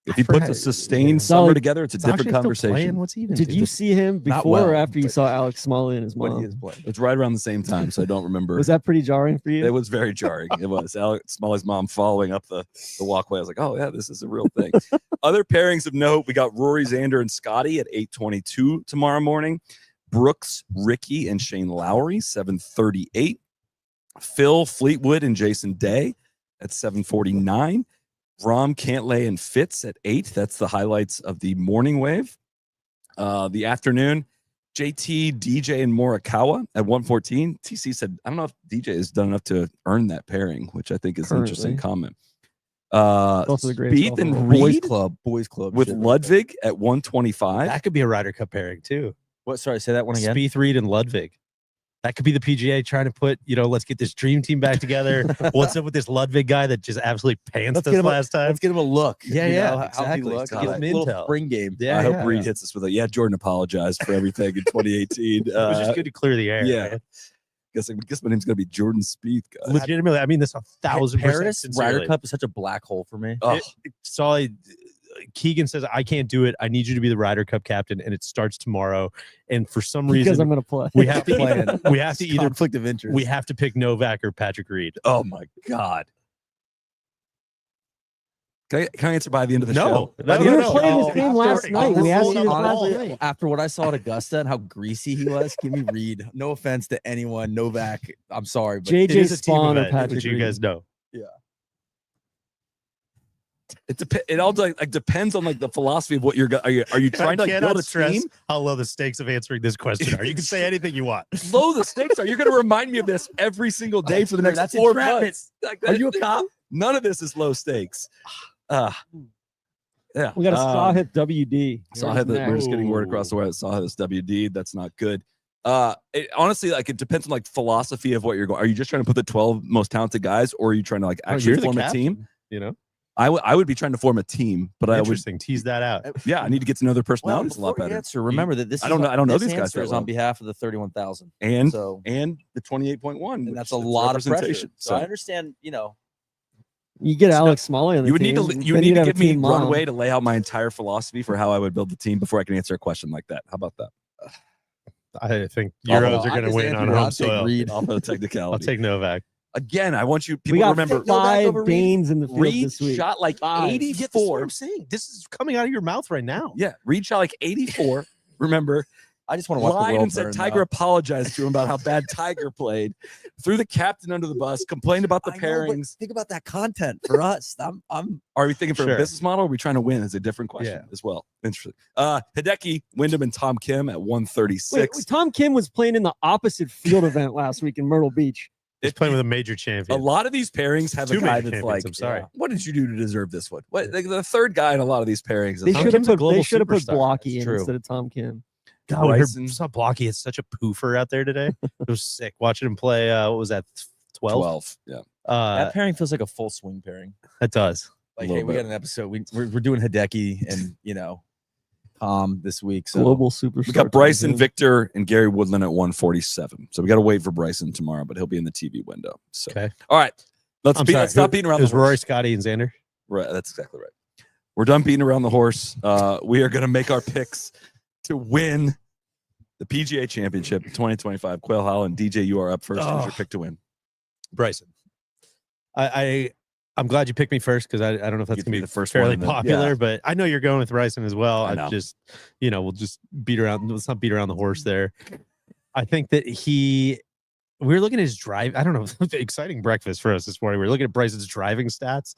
If he puts a sustained Solid. summer together, it's a Is Akshay different still conversation. playing? What's he even Did doing? you see him Not before well, or after you but- saw Alex Smalley and his When he mom? is playing. It's right around the same time, so I don't remember. Was that pretty jarring for you? It was very jarring. It was Alex Smalley's mom following up the walkway. I was like, oh yeah, this is a real thing. Other pairings of note: we got Rory, Xander, and Scotty at 8:22 tomorrow morning. Brooks, Ricky, and Shane Lowry 7:38. Phil, Fleetwood, and Jason Day at 7:49. Rom, Cantlay, and Fitz at 8. That's the highlights of the morning wave. The afternoon, JT, DJ, and Morikawa at 1:14. TC said, I don't know if DJ has done enough to earn that pairing, which I think is an interesting comment. also the greatest Spieth and golfer. Boys Reed club with shit. Ludwig at 125. That could be a Ryder Cup pairing too. What? Sorry, say that one again. Spieth, Reed, and Ludwig. That could be the PGA trying to put, let's get this dream team back together. What's up with this Ludwig guy that just absolutely pantsed Let's us get him last time? let's get him a look. Yeah, you yeah, know, how's he exactly. look? Get Get him a little intel. spring game. Yeah, I hope yeah. Reed hits us with yeah, Jordan apologized for everything in 2018. It was just good to clear the air. yeah. man. Guess my name's going to be Jordan Spieth, guys. Legitimately, I mean this 1,000%. Paris sincerely. Ryder Cup is such a black hole for me. Oh, Solly, Keegan says, I can't do it. I need you to be the Ryder Cup captain, and it starts tomorrow. And for some Because reason, I'm going to play. we have to either conflict of interest. we have to pick Novak or Patrick Reed. Oh my God. Can I answer by the end of the show? No, We were no. playing this Oh, game last after- night. We asked you this Honestly, last night. after what I saw at Augusta and how greasy he was, give me Reed. No offense to anyone, Novak. I'm sorry, but It JJ is a team Spawn or event, Patrick which you Reed. guys know. It all like depends on like the philosophy of what you're are you trying to like build a team? how low the stakes of answering this question are. You can say anything you want. Low the stakes are. You're going to remind me of this every single day for the next That's 4 entrapment. months. Like, Are you a cop? None of this is low stakes. Yeah. We got a Sahith WD. Sahith, we're just getting word across the way. Sahith's WD. That's not good. Honestly, like it depends on like philosophy of what you're going. Are you just trying to put the 12 most talented guys, or are you trying to like actually You're the form a captain, team? You know, I would be trying to form a team, but I would. interesting. Tease that out. Yeah, I need to get to know their personalities a lot before you better. answer, remember that this I don't know this these guys answer that is well. on behalf of the 31,000. And So and the 28.1, and which that's a is lot of pressure. representation. So I So understand, You get Alex Smalley on the you would team. need to then you would need you'd to have a give me team mom. runway to lay out my entire philosophy for how I would build the team before I can answer a question like that. How about that? I think I'll- Euros I'll are going to just win answer on you. home I'll take soil. Reed. Off of the I'll technicality. take Novak. Again, I want you people We to got remember 5 Danes in the field Reed this week. shot like Five. Yeah, this is what 84. I'm saying. This is coming out of your mouth right now. Yeah, Reed shot like 84. Remember, I just want to watch the lied world and said burn, Tiger though. apologized to him about how bad Tiger played, threw the captain under the bus, complained about the I know, but pairings. think about that content for us. I'm Are we thinking for Sure. a business model? Or are we trying to win? Is a different question as well. Interesting. Hideki, Wyndham, and Tom Kim at 136. Wait, Tom Kim was playing in the opposite field event last week in Myrtle Beach. He's playing with a major A champion. lot of these pairings have Two a guy major that's champions, like, I'm sorry. what did you do to deserve this one? What like, the third guy in a lot of these pairings? They is Tom should have Kim's a put global put superstar. Blocky That's in true. instead of Tom Kim. God, we heard Bryson. saw Blocky is such a poofer out there today. It was sick watching him play. What was that? 12? Yeah. that pairing feels like a full swing pairing. It does. Like, little hey, we bit. got an episode. We're doing Hideki and Tom this week. So Global superstar. We got Bryson, Tom Kim. Victor, and Gary Woodland at 147. So we got to wait for Bryson tomorrow, but he'll be in the TV window. So Okay. all right, let's I'm be, sorry. let's stop beating around It the was Rory, horse. Scotty, and Xander. Right, that's exactly right. We're done beating around the horse. We are going to make our picks to win the PGA Championship 2025. Quail Hollow and DJ, you are up first. Who's your Oh. pick to win? Bryson. I'm glad you picked me first because I don't know if that's You'd gonna be be the first fairly one in the- popular, but I know you're going with Bryson as well. I know. We'll just beat around. Let's not beat around the horse there. I think that we were looking at his drive. I don't know. Exciting breakfast for us this morning. We were looking at Bryson's driving stats,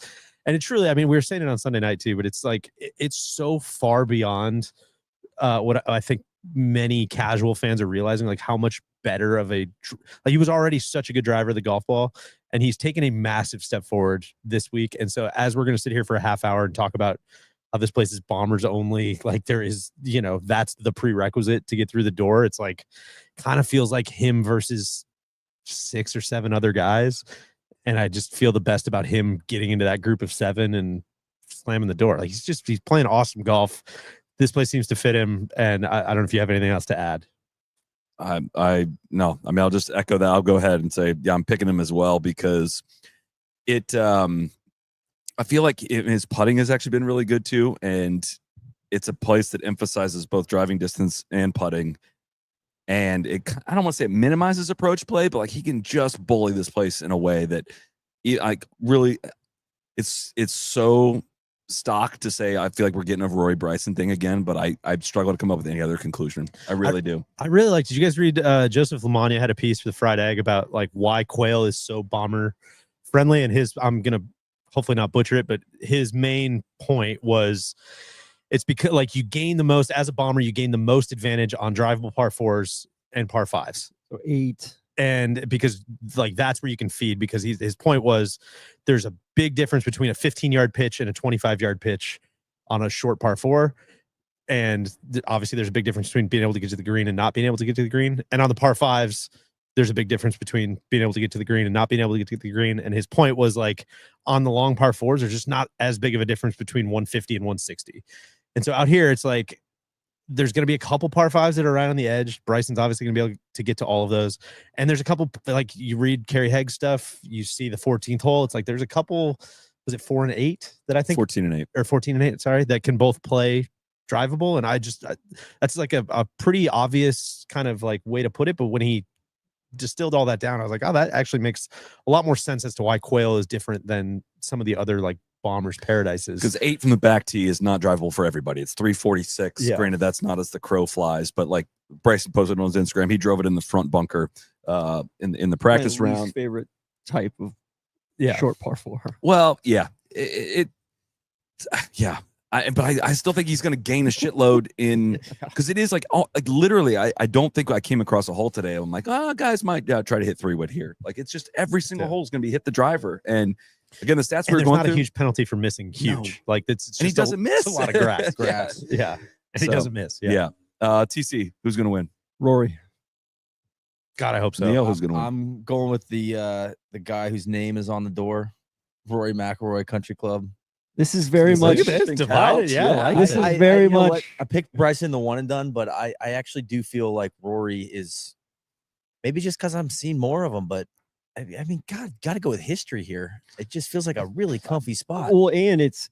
and it truly. I mean, we were saying it on Sunday night too, but it's like it's so far beyond what I think many casual fans are realizing, like how much better of like he was already such a good driver of the golf ball, and he's taken a massive step forward this week. And so as we're going to sit here for a half hour and talk about how this place is bombers only, like there is, that's the prerequisite to get through the door. It's like kind of feels like him versus 6 or 7 other guys. And I just feel the best about him getting into that group of 7 and slamming the door. Like he's playing awesome golf. This place seems to fit him, and I don't know if you have anything else to add. No. I mean, I'll just echo that. I'll go ahead and say, yeah, I'm picking him as well because it. I feel like his putting has actually been really good too, and it's a place that emphasizes both driving distance and putting. And I don't want to say it minimizes approach play, but like he can just bully this place in a way that, really, it's so stock to say I feel like we're getting a Rory Bryson thing again, but I struggle to come up with any other conclusion. I really do. I really like. Did you guys read Joseph Lamagna had a piece for the Fried Egg about like why Quail is so bomber friendly, and I'm gonna hopefully not butcher it, but his main point was it's because like you gain the most as a bomber, you gain the most advantage on drivable par 4s and par 5s. So 8. And because like that's where you can feed, because his point was there's a big difference between a 15-yard pitch and a 25-yard pitch on a short par 4. And obviously there's a big difference between being able to get to the green and not being able to get to the green. And on the par 5s, there's a big difference between being able to get to the green and not being able to get to the green. And his point was like on the long par 4s, there's just not as big of a difference between 150 and 160. And so out here, it's like there's going to be a couple par 5s that are right on the edge. Bryson's obviously going to be able to get to all of those. And there's a couple, like you read Kerry Haig's stuff, you see the 14th hole. It's like there's a couple was it 4 and 8 that I think 14 and 8 or 14 and 8? Sorry, that can both play drivable. And that's like a pretty obvious kind of like way to put it. But when he distilled all that down, I was like, oh, that actually makes a lot more sense as to why Quail is different than some of the other like Bombers Paradises. because 8 from the back tee is not drivable for everybody. It's 346. Yeah. Granted, that's not as the crow flies, but like Bryson posted on his Instagram, he drove it in the front bunker in the practice My least round. favorite type of Yeah. short par 4. Well, yeah, yeah. But I still think he's going to gain a shitload in because it is like literally. I don't think I came across a hole today. I'm like, guys might try to hit 3-wood here. Like it's just every single hole is going to be hit the driver. And again, the stats And we're there's going not through, a huge penalty for missing. Huge. No. Like it's just and he doesn't miss a lot of grass. Grass. Yeah. And he So, doesn't miss. Yeah. TC, who's going to win? Rory. God, I hope so. Neil, who's going to win? I'm going with the guy whose name is on the door, Rory McIlroy Country Club. This is very Look much. at this. Divided. Yeah. This is very you know much. what? I picked Bryson the one and done, but I actually do feel like Rory is maybe just because I'm seeing more of them. But I mean, God, got to go with history here. It just feels like a really comfy spot. Well, and it's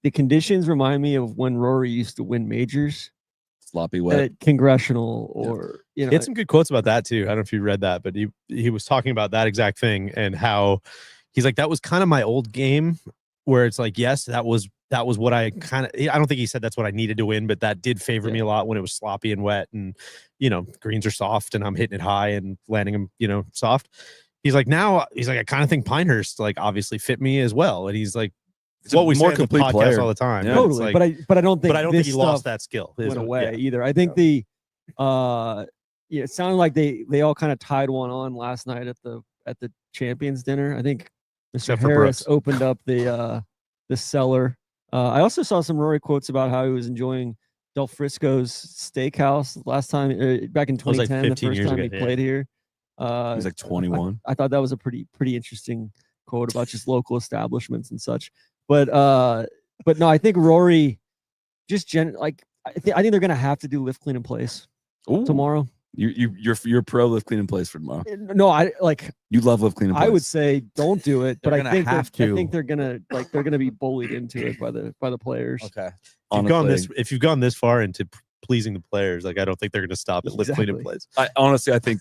the conditions remind me of when Rory used to win majors Sloppy wet. at Congressional or He had some good quotes about that too. I don't know if you read that, but he was talking about that exact thing and how he's like, that was kind of my old game where it's like, yes, that was what I kind of, I don't think he said that's what I needed to win, but that did favor me a lot when it was sloppy and wet and, greens are soft and I'm hitting it high and landing them, soft. He's like, now he's like, I kind of think Pinehurst like obviously fit me as well. And he's like, it's what we more say on the complete podcast player. all the time. Yeah. It's totally, like- but I don't think. but I don't think this he lost stuff that skill. went is what- away yeah. either. I think it sounded like they all kind of tied one on last night at the champions dinner. I think Mr. Except for Harris Brooks. opened up the cellar. I also saw some Rory quotes about how he was enjoying Del Frisco's steakhouse last time back in That was like 2010, the 15 first years time ago, he yeah. played here. He's like 21. I thought that was a pretty interesting quote about just local establishments and such. But no, I think Rory just I think they're gonna have to do lift clean in place Ooh. tomorrow. You're pro lift clean in place for tomorrow. No, I like. You love lift clean in place. I would say don't do it, but They're I gonna think have I to. think they're gonna be bullied into it by the players. Okay. If you've gone this far into pleasing the players, like I don't think they're going to stop at lift clean in Exactly. place. I think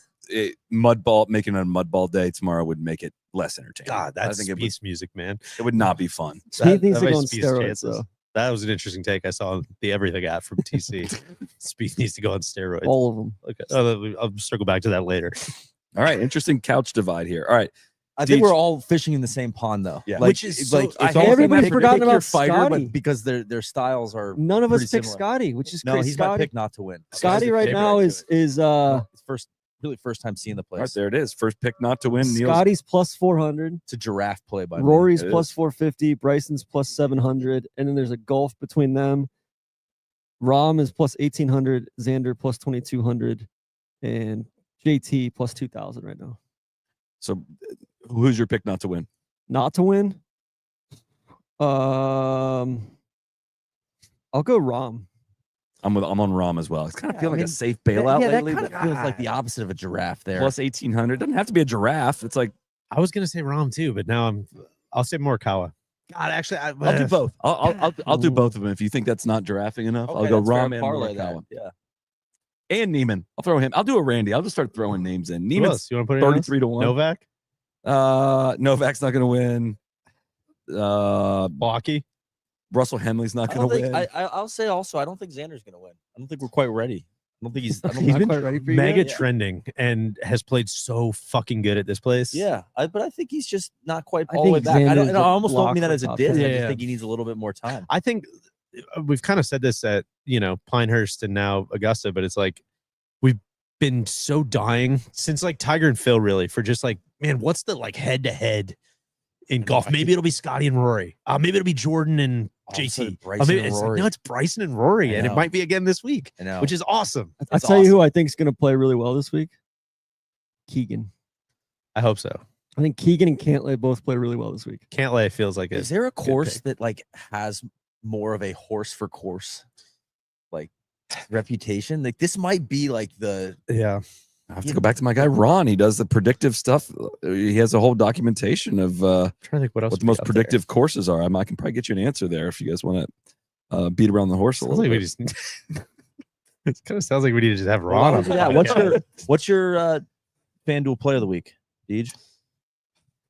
making it a mud ball day tomorrow would make it less entertaining. God, I that's think Spieth's music, man. it would not be fun. Speed needs that to go on makes Spieth's steroids chances. though. That was an interesting take. I saw the everything app from TC. Spieth needs to go on steroids. All of them. Okay, I'll circle back to that later. All right, interesting couch divide here. All right, I think Deej. we're all fishing in the same pond, though. Yeah. Like, Which is like so- I it's hate all everybody's pick forgotten your about fighter, Scotty. but because their styles are None of us pretty picked similar. Scotty, which is No, crazy. he's my Scotty, pick not to win. Scotty He's the right favorite now to is win. It's first time seeing the all right, place. there it is. First pick not to win. Neil's Scotty's plus 400, It's a giraffe play by me. Rory's It plus is. 450, Bryson's plus 700, and then there's a gulf between them. Rom is plus 1800, Xander plus 2200, and JT plus 2000 right now. So, who's your pick not to win? Not to win. I'll go Rom. I'm on Rom as well. It's kind of Yeah, feeling I like mean, a safe bailout that lately. kind of but, feels like the opposite of a giraffe there. plus 1800 doesn't have to be a giraffe. It's like I was going to say Rom too, but now I'll say Morikawa. God, actually, I'll do both. I'll do both of them if you think that's not giraffing enough. I'll go Rom and Morikawa. Yeah. And Neiman. I'll throw him. I'll do a Randy. I'll just start throwing names in. Who Neiman's else? You want to put it 33 to 1. Novak, Novak's not going to win. Blocky. Russell Henley's not I going don't to think, win. I'll say also, I don't think Xander's going to win. I don't think we're quite ready. I don't think he's. I don't He's think Not been quite ready for you mega yet? trending and has played so fucking good at this place. Yeah, but I think he's just not quite I all the way think back. I, don't, Xander's and I a almost don't lock mean that for as a top diss. 10. I just Yeah. think he needs a little bit more time. I think we've kind of said this at Pinehurst and now Augusta, but it's like we've been so dying since like Tiger and Phil really for just like, man, what's the like head to head in golf? Maybe it'll be Scotty and Rory. Maybe it'll be Jordan and All of a sudden, JT. Bryson Maybe and it's like, Rory. no, it's Bryson and Rory, I and it know. might be again this week, I know. which is awesome. I'll It's tell you awesome. who I think is going to play really well this week. Keegan. I hope so. I think Keegan and Cantlay both play really well this week. Cantlay feels like Is it. there a course pick. that like has more of a horse for course like reputation? Like this might be like the Yeah. I have to go back to my guy Ron. He does the predictive stuff. He has a whole documentation of I'm trying to think what else what the most predictive courses are. I can probably get you an answer there if you guys want to beat around the horse a Sounds little like bit. we just. It kind of sounds like we need to just have Well, Ron on. yeah, the what's your podcast. FanDuel play of the week, Deej?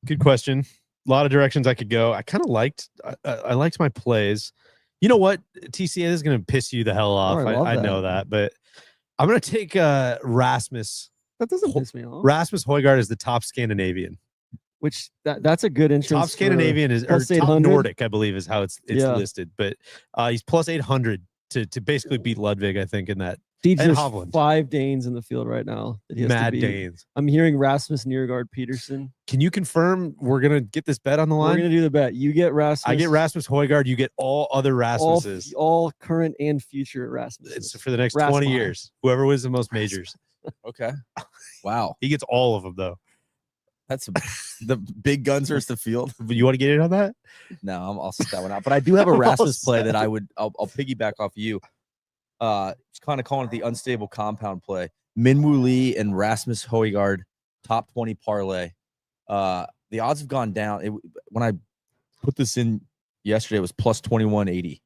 Good question. A lot of directions I could go. I kind of liked. I liked my plays. You know what, TC, this is going to piss you the hell off. I love I that. know that, but I'm going to take Rasmus. That doesn't piss me off. Rasmus Højgaard is the top Scandinavian. Which that's a good entrance. Top Scandinavian is or plus top 800. Nordic, I believe, is how it's Yeah. listed. But he's plus 800 to basically beat Ludwig, I think, in that. Deej, and there's Hovland. 5 Danes in the field right now that he has to Mad beat. Danes. I'm hearing Rasmus Niergaard Peterson. Can you confirm we're gonna get this bet on the We're line? gonna do the bet. You get Rasmus. I get Rasmus Højgaard. You get all other all, Rasmuses. all current and future Rasmus. It's for the next Rasmus. 20 years. Whoever wins the most majors, Okay. Wow. he gets all of them, though. That's the big guns versus the field. You want to get in on that? No, I'll sit that one out. But I do have a We're all Rasmus play that set. I'll piggyback off you. It's kind of calling it the unstable compound play. Minwoo Lee and Rasmus Højgaard, top 20 parlay. The odds have gone down. When I put this in yesterday, it was plus 2180,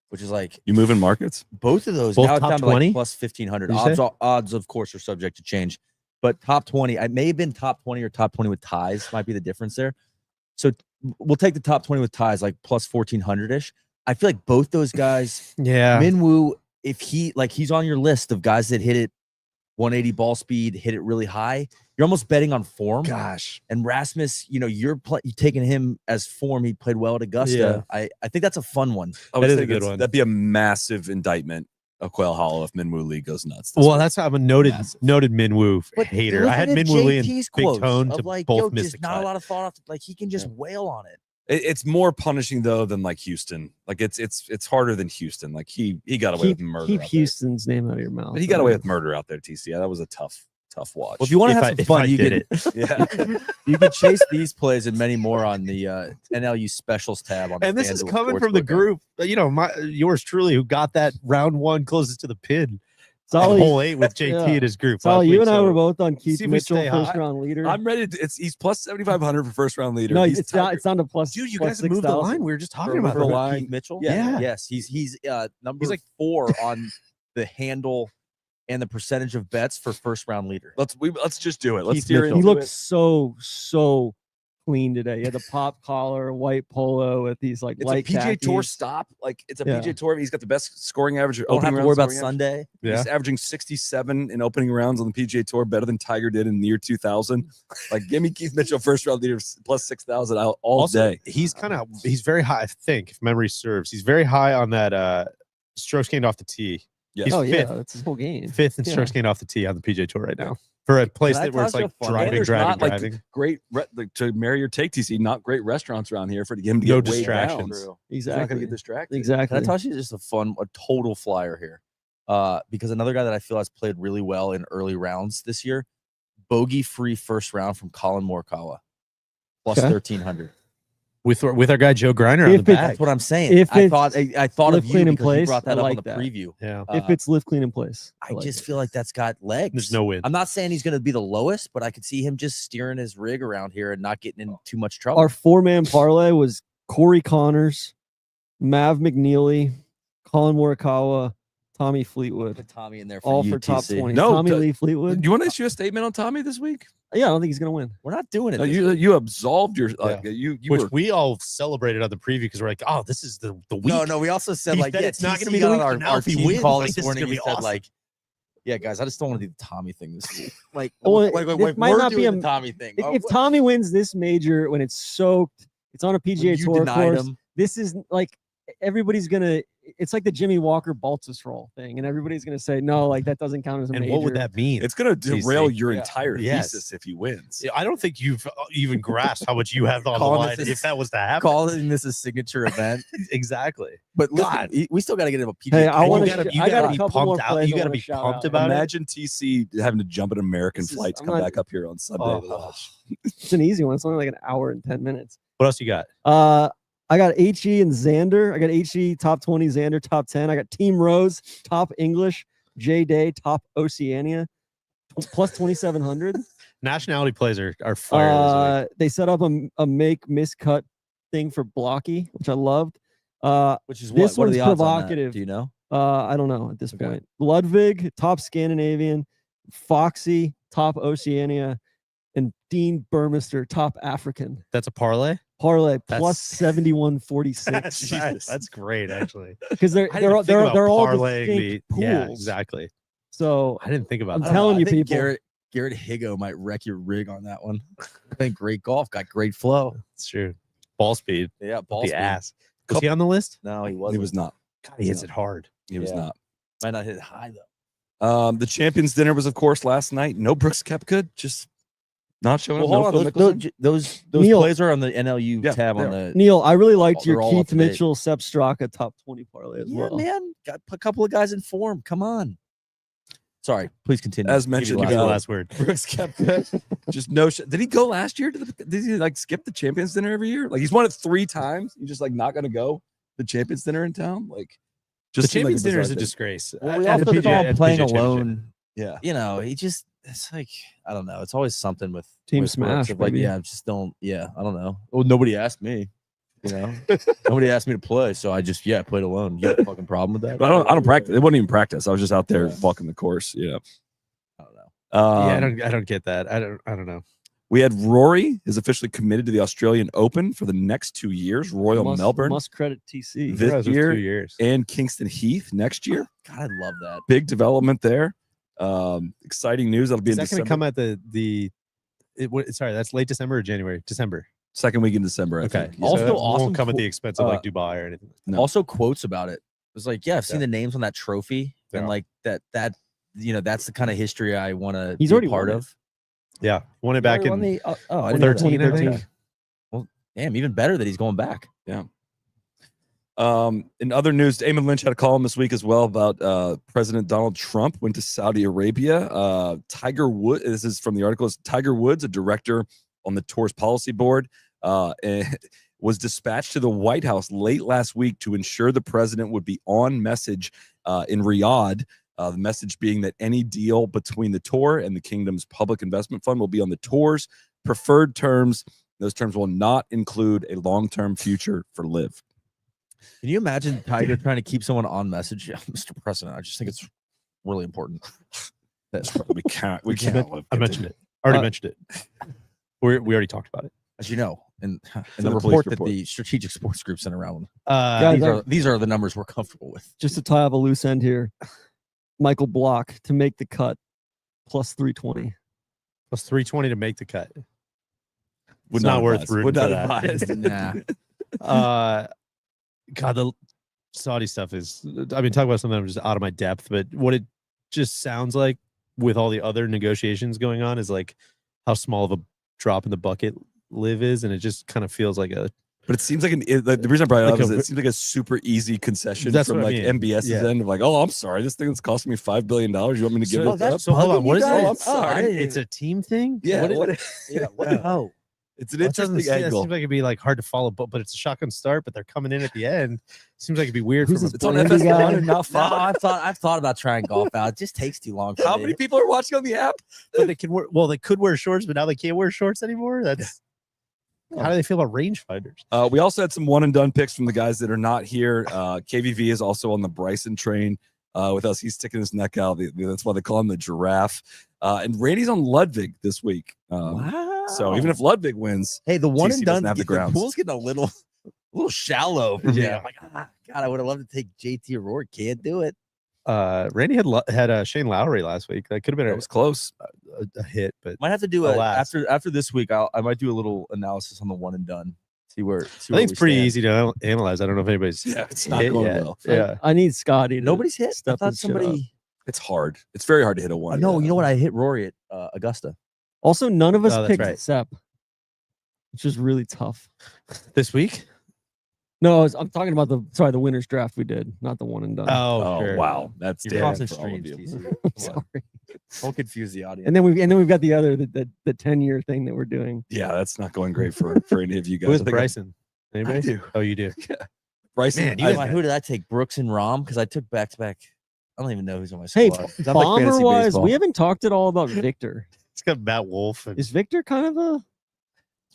which is like You move in markets? both of those. Both Now it's top down to 20? like plus 1500. What'd you say? Odds, of course, are subject to change. But top 20, I may have been top 20 or top 20 with ties, might be the difference there. So we'll take the top 20 with ties, like plus 1400 ish. I feel like both those guys, Yeah. Minwoo, if he's on your list of guys that hit it 180 ball speed, hit it really high, you're almost betting on form. Gosh. And Rasmus, you're taking him as form. He played well at Augusta. I think that's a fun one. I would That is say a good one. That'd be a massive indictment of Quail Hollow if Minwoo Lee goes nuts. this Well, week. that's how I'm a noted Minwoo hater. I had Minwoo Lee and JT's Big quotes Tone of to like, both miss just the not cut. a lot of thought. Like he can just wail on it. It's more punishing though than like Houston. Like it's harder than Houston. Like he got away with murder. Keep out there. Houston's name out of your mouth. But he got away with murder out there. TC. That was a tough watch. Well, if you want to If have I- some if fun, I you did can yeah. you can chase these plays and many more on the NLU specials tab on. And the this is FanDuel coming from the Sportsbook app. group, yours truly, who got that round one closest to the pin. Solly, Hole 8 with JT yeah. in his group. Solly, last you week, and I so were both on Keith see if we Mitchell, stay first high. round leader. I'm ready. He's plus 7,500 for first round leader. No, He's it's down tied- to plus. Dude, you plus guys have moved the 6,000. line. We were just talking For- about for the Keith line. Mitchell. Yeah. Yes, he's number He's like 4 on the handle and the percentage of bets for first round leader. Let's just do it. Let's Keith steer Mitchell. He into looked it. so clean today. He had the pop collar, white polo with these like It's light a PGA Tour khakis. stop. Like it's a Yeah. PGA Tour. He's got the best scoring average. Don't have opening to round worry about scoring average. Sunday. Yeah. He's averaging 67 in opening rounds on the PGA Tour, better than Tiger did in the year 2000. Like, give me Keith Mitchell first round leader plus 6,000 all Also, day. he's very high. I think, if memory serves, he's very high on that strokes gained off the tee. Yeah. He's Oh yeah, fifth. that's his whole game. Fifth in Yeah. strokes gained off the tee on the PGA Tour right now for a place Can I that where it's toss you like a fun one? driving, There's driving, not, like, driving. Great like, to marry your take, TC. Not great restaurants around here for him to get No way distractions. down. He's not going to Exactly. get distracted. Exactly. Can I toss you just a total flyer here? Because another guy that I feel has played really well in early rounds this year, bogey free first round from Colin Morikawa, plus Okay. 1300. With our guy Joe Griner on If the it- back. That's what I'm saying. If I it's thought of live you clean in because you place, brought that I up like on the that. preview. Yeah. if it's live clean in place. I like just it. feel like that's got legs. There's no win. I'm not saying he's going to be the lowest, but I could see him just steering his rig around here and not getting in too much trouble. Our 4-man parlay was Corey Connors, Mav McNeely, Colin Morikawa, Tommy Fleetwood. Put Tommy in there for All you, for top TC. 20. No, Tommy d- Lee Fleetwood. Do you want to issue a statement on Tommy this week? Yeah, I don't think he's gonna win. We're not doing it. No, this you absolved your you Which were we all celebrated on the preview because we're like, oh, this is the week. No, we also said He like, said yeah, it's not gonna TC be got the on week, our, but now our if he team wins, call like, this this is morning. gonna He be said awesome. like, yeah, guys, I just don't want to do the Tommy thing this week. Like, Well, it might we're not be doing a- the Tommy thing. If Tommy wins this major when it's soaked, it's on a PGA you Tour denied course. him. This is like everybody's gonna. It's like the Jimmy Walker Baltusrol thing, and everybody's gonna say no, like that doesn't count as a and major. what would that mean? it's going to derail TC. your Yeah. entire Yes. thesis if he wins. I don't think you've even grasped how much you have on the Calling line this if that was to happen. calling this a signature event? Exactly. But listen, God. we still got to get him a PGA. Hey, I You want gotta- to. you I got gotta a be couple more pumped out. plays You I gotta wanna be shout pumped out. about it. Imagine TC having to jump an American This is- flight to I'm come not- back up here on Sunday Oh. to watch. It's an easy one. It's only like an hour and 10 minutes. What else you got? I got HE and Xander. I got HE top 20, Xander top 10. I got Team Rose top English, J Day top Oceania, plus 2,700. Nationality plays are fire. This week. They set up a make miscut thing for Blocky, which I loved. Which is This what are one's the odds on that? provocative. Do you know? I don't know at this Okay. point. Ludwig, top Scandinavian, Foxy, top Oceania, and Dean Burmester, top African. That's a parlay. Parlay That's- plus 7146 Jesus, that's great, actually. because they're I didn't all think about they're all parlaying distinct the- pools. Yeah, exactly. So I didn't think about I'm that. I don't know. telling I you, think people. Garrett Higo might wreck your rig on that one. I think great golf, got great flow. It's true. Ball speed. Yeah, Ball ball the speed. ass. Was he on the list? No, he He wasn't. was not. God, he hits it hard. He was Yeah. not. Might not hit it high though. The champions dinner was, of course, last night. No Brooks Koepka, just not showing Well, up. hold No on. Phil Mickelson. Those Neil- plays are on the NLU Yeah, tab on they the. Neil, I really liked they're your all up Keith to date. Mitchell, Sepp Straka top 20 parlay as Yeah, well. man, got a couple of guys in form. Come on. Sorry, please continue. As Give mentioned, you Give the me the last word. last word. Brooks Koepka, just no. Did he go last year? Did he like skip the champions dinner every year? Like he's won it 3 times. He's just like not going to go the champions dinner in town. Like The just seemed like Champions Dinner is bizarre a thing. disgrace. Well, we At the also saw PGA him at the playing PGA Championship. alone. Yeah, You know, it's like I don't know. It's always something with Team with Brooks smash, of, like, baby. yeah, I just don't. Yeah, I don't know. Well, nobody asked me. You know, nobody asked me to play, so I just I played alone. You got a fucking problem with that? but I don't practice. It wasn't even practice. I was just out there Yeah. walking the course. Yeah. I don't know. I don't get that. I don't know. We had Rory is officially committed to the Australian Open for the next 2 years. Royal Melbourne must credit TC. This Congrats, it was year 2 years. and Kingston Heath next year. God, I love that. Big development there. Exciting news. That'll be Is in that going December. to come at sorry, that's late December or January? December. Second week in December. I Okay. think. Also it awesome won't come at cool- the expense of like Dubai or anything. No. Also, quotes about it. It was like, yeah, I've seen Yeah. the names on that trophy, and Yeah. like that that's the kind of history I want to He's be already part won it. of. Yeah, won it back He won in the, I didn't know that. 13, I think. Well, damn, even better that he's going back. In other news, Eamon Lynch had a column this week as well about President Donald Trump went to Saudi Arabia. Tiger Woods, this is from the article, is Tiger Woods, a director on the tour's policy board, and was dispatched to the White House late last week to ensure the president would be on message in Riyadh. The message being that any deal between the tour and the kingdom's public investment fund will be on the tour's preferred terms. Those terms will not include a long-term future for Liv. Can you imagine Tiger trying to keep someone on message? Yeah, Mr. President, I just think it's really important. That's we can't. We I can't. men- I mentioned it. Already mentioned it. We already talked about it. As you know, in in the the police report that report. the Strategic Sports Group sent around, Guys, these are the numbers we're comfortable with. just to tie up a loose end here, Michael Block to make the cut plus 320. Plus 320 to make the cut. Would It's not worth advise. rooting Would for not that. advise. Nah. God, the Saudi stuff is, I mean, talk about something I'm just out of my depth, but what it just sounds like with all the other negotiations going on is like how small of a drop in the bucket Liv is. And it just kind of feels like a, But it seems like the reason I brought it up Like is a- it seems like a super easy concession That's from what I like mean. MBS's Yeah. end of like, oh, I'm sorry, this thing that's costing me $5 billion. You want me to give So it that's up? so hold on. bugging What you is guys? it? I'm sorry. It's a team thing? Yeah, What is- Oh, it's an That doesn't interesting seem- that angle. seems like it'd be like hard to follow, but it's a shotgun start, but they're coming in at the end. Seems like it'd be weird Who's from a this It's on Blandy guy? FS1 and not no, Fox. I've thought about trying golf out. It just takes too long. For How me. many people are watching on the app? but they can wear, well, they could wear shorts, but now they can't wear shorts anymore. That's how do they feel about rangefinders? We also had some one and done picks from the guys that are not here. KVV is also on the Bryson train with us. He's sticking his neck out. That's why they call him the giraffe. And Randy's on Ludwig this week. Wow. So even if Ludwig wins, Hey, the one TC and doesn't done have the the grounds. pool's getting a little shallow for me. Yeah. I'm like, God, I would have loved to take JT O'Rourke. Can't do it. Randy had Shane Lowry last week. That could have been that was close. a hit, but Might have to do Alas. after this week. I might do a little analysis on the one and done. See where. I think it's pretty easy to analyze. I don't know if anybody's It's not hit going yet. well. Yeah, I need Scotty. To Nobody's hit. I step thought his shit up. somebody. It's hard. It's very hard to hit a one. No, you know what? I hit Rory at Augusta. Also, none of us Oh, that's picked right. Sepp, which is really tough. this week. No, I'm talking about the winners draft we did, not the one and done. Oh, sure. wow. That's You're damn crossing for all of streams. you. TC. Sorry. Don't confuse the audience. And then we've got the other the 10-year thing that we're doing. Yeah, that's not going great for any of you guys. Who is I think Bryson? Anybody? do. Oh, you do. Bryson. Man, Who did I take? Brooks and Rom because I took back to back I don't even know who's on my Hey, squad. 'Cause I'm like bomber fantasy wise, baseball. we haven't talked at all about Victor. It's got Matt Wolf. And Is Victor kind of a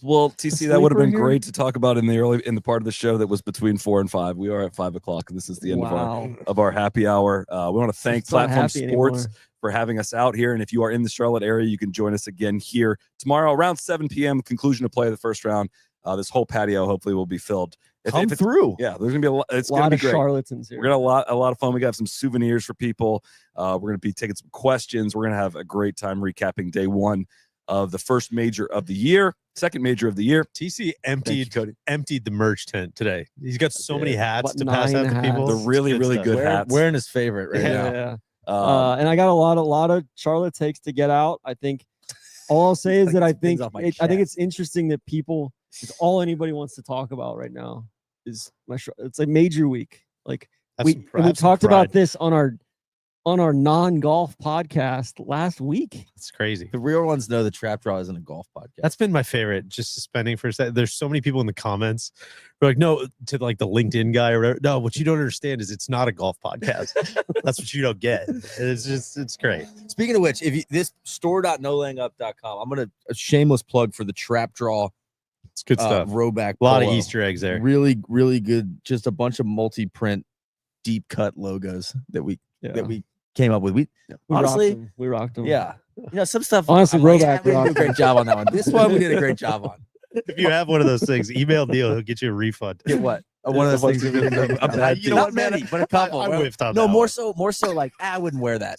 Well, TC, that would have sleeper been here? great to talk about in the part of the show that was between 4 and 5. We are at 5 o'clock, and this is the end wow? of our happy hour. We want to thank It's not Platform happy Sports anymore. for having us out here. And if you are in the Charlotte area, you can join us again here tomorrow around 7 p.m. Conclusion of play of the first round. This whole patio hopefully will be filled. Come it's- through. Yeah, there's gonna be a lot. It's A gonna lot be of great. charlatans here. We're gonna have a lot of fun. We got some souvenirs for people. We're gonna be taking some questions. We're gonna have a great time recapping day one of the first major of the year, second major of the year. TC Thank you, Cody. emptied the merch tent today. He's got so many hats What, to pass out 9 to people. hats? The really, really stuff. good hats. Wearing his favorite right yeah, now. yeah. Um, And I got a lot of Charlotte takes to get out. I think all I'll say is Like that I it's things think off my I think chest. it's interesting that people it's all anybody wants to talk about right now is it's a major week. Like Have we some and we have some talked about pride. this on our non-golf podcast last week. It's crazy. The real ones know the Trap Draw isn't a golf podcast. That's been my favorite. Just suspending for a second. There's so many people in the comments who are like, no, to like the LinkedIn guy or whatever. No, what you don't understand is it's not a golf podcast. That's what you don't get. And it's great. Speaking of which, if you, this store.nolayingup.com, I'm gonna a shameless plug for the Trap Draw It's good stuff. rowback. A lot of polo. Easter eggs there. Really, really good. Just a bunch of multi-print, deep cut logos that we came up with. We honestly, we rocked them. yeah, some stuff. Honestly, I'm like, Rowback we did a rocked great job on that one. This one we did a great job on. If you have one of those things, email Neil. He'll get you a refund. Get what? One of those things. You know Not what, man? many, but a couple. I whiffed on No, that more one. so like I wouldn't wear that.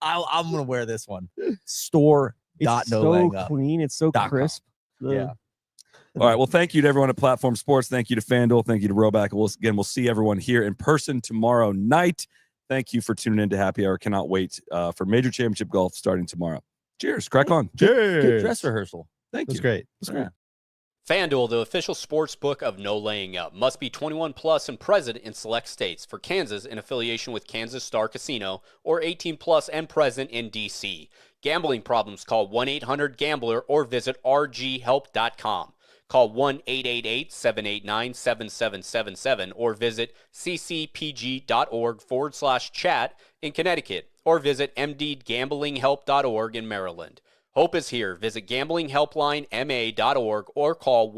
I'm gonna wear this one. Store dot It's no so laying up. clean. It's so .com. crisp. Yeah. All right. Well, thank you to everyone at Platform Sports. Thank you to FanDuel. Thank you to Rowback. We'll see everyone here in person tomorrow night. Thank you for tuning in to Happy Hour. Cannot wait for Major Championship Golf starting tomorrow. Cheers. Crack on. Good dress rehearsal. Thank That's you. great. That's great. FanDuel, the official sports book of No Laying Up, must be 21 plus and present in select states. For Kansas, in affiliation with Kansas Star Casino, or 18 plus and present in D.C. Gambling problems, call 1-800-GAMBLER or visit rghelp.com. Call 1-888-789-7777 or visit ccpg.org/chat in Connecticut or visit mdgamblinghelp.org in Maryland. Hope is here. Visit gamblinghelplinema.org or call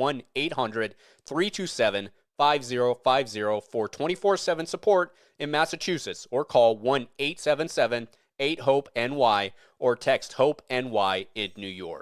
1-800-327-5050 for 24/7 support in Massachusetts or call 1-877-8-HOPE-NY or text HOPE-NY in New York.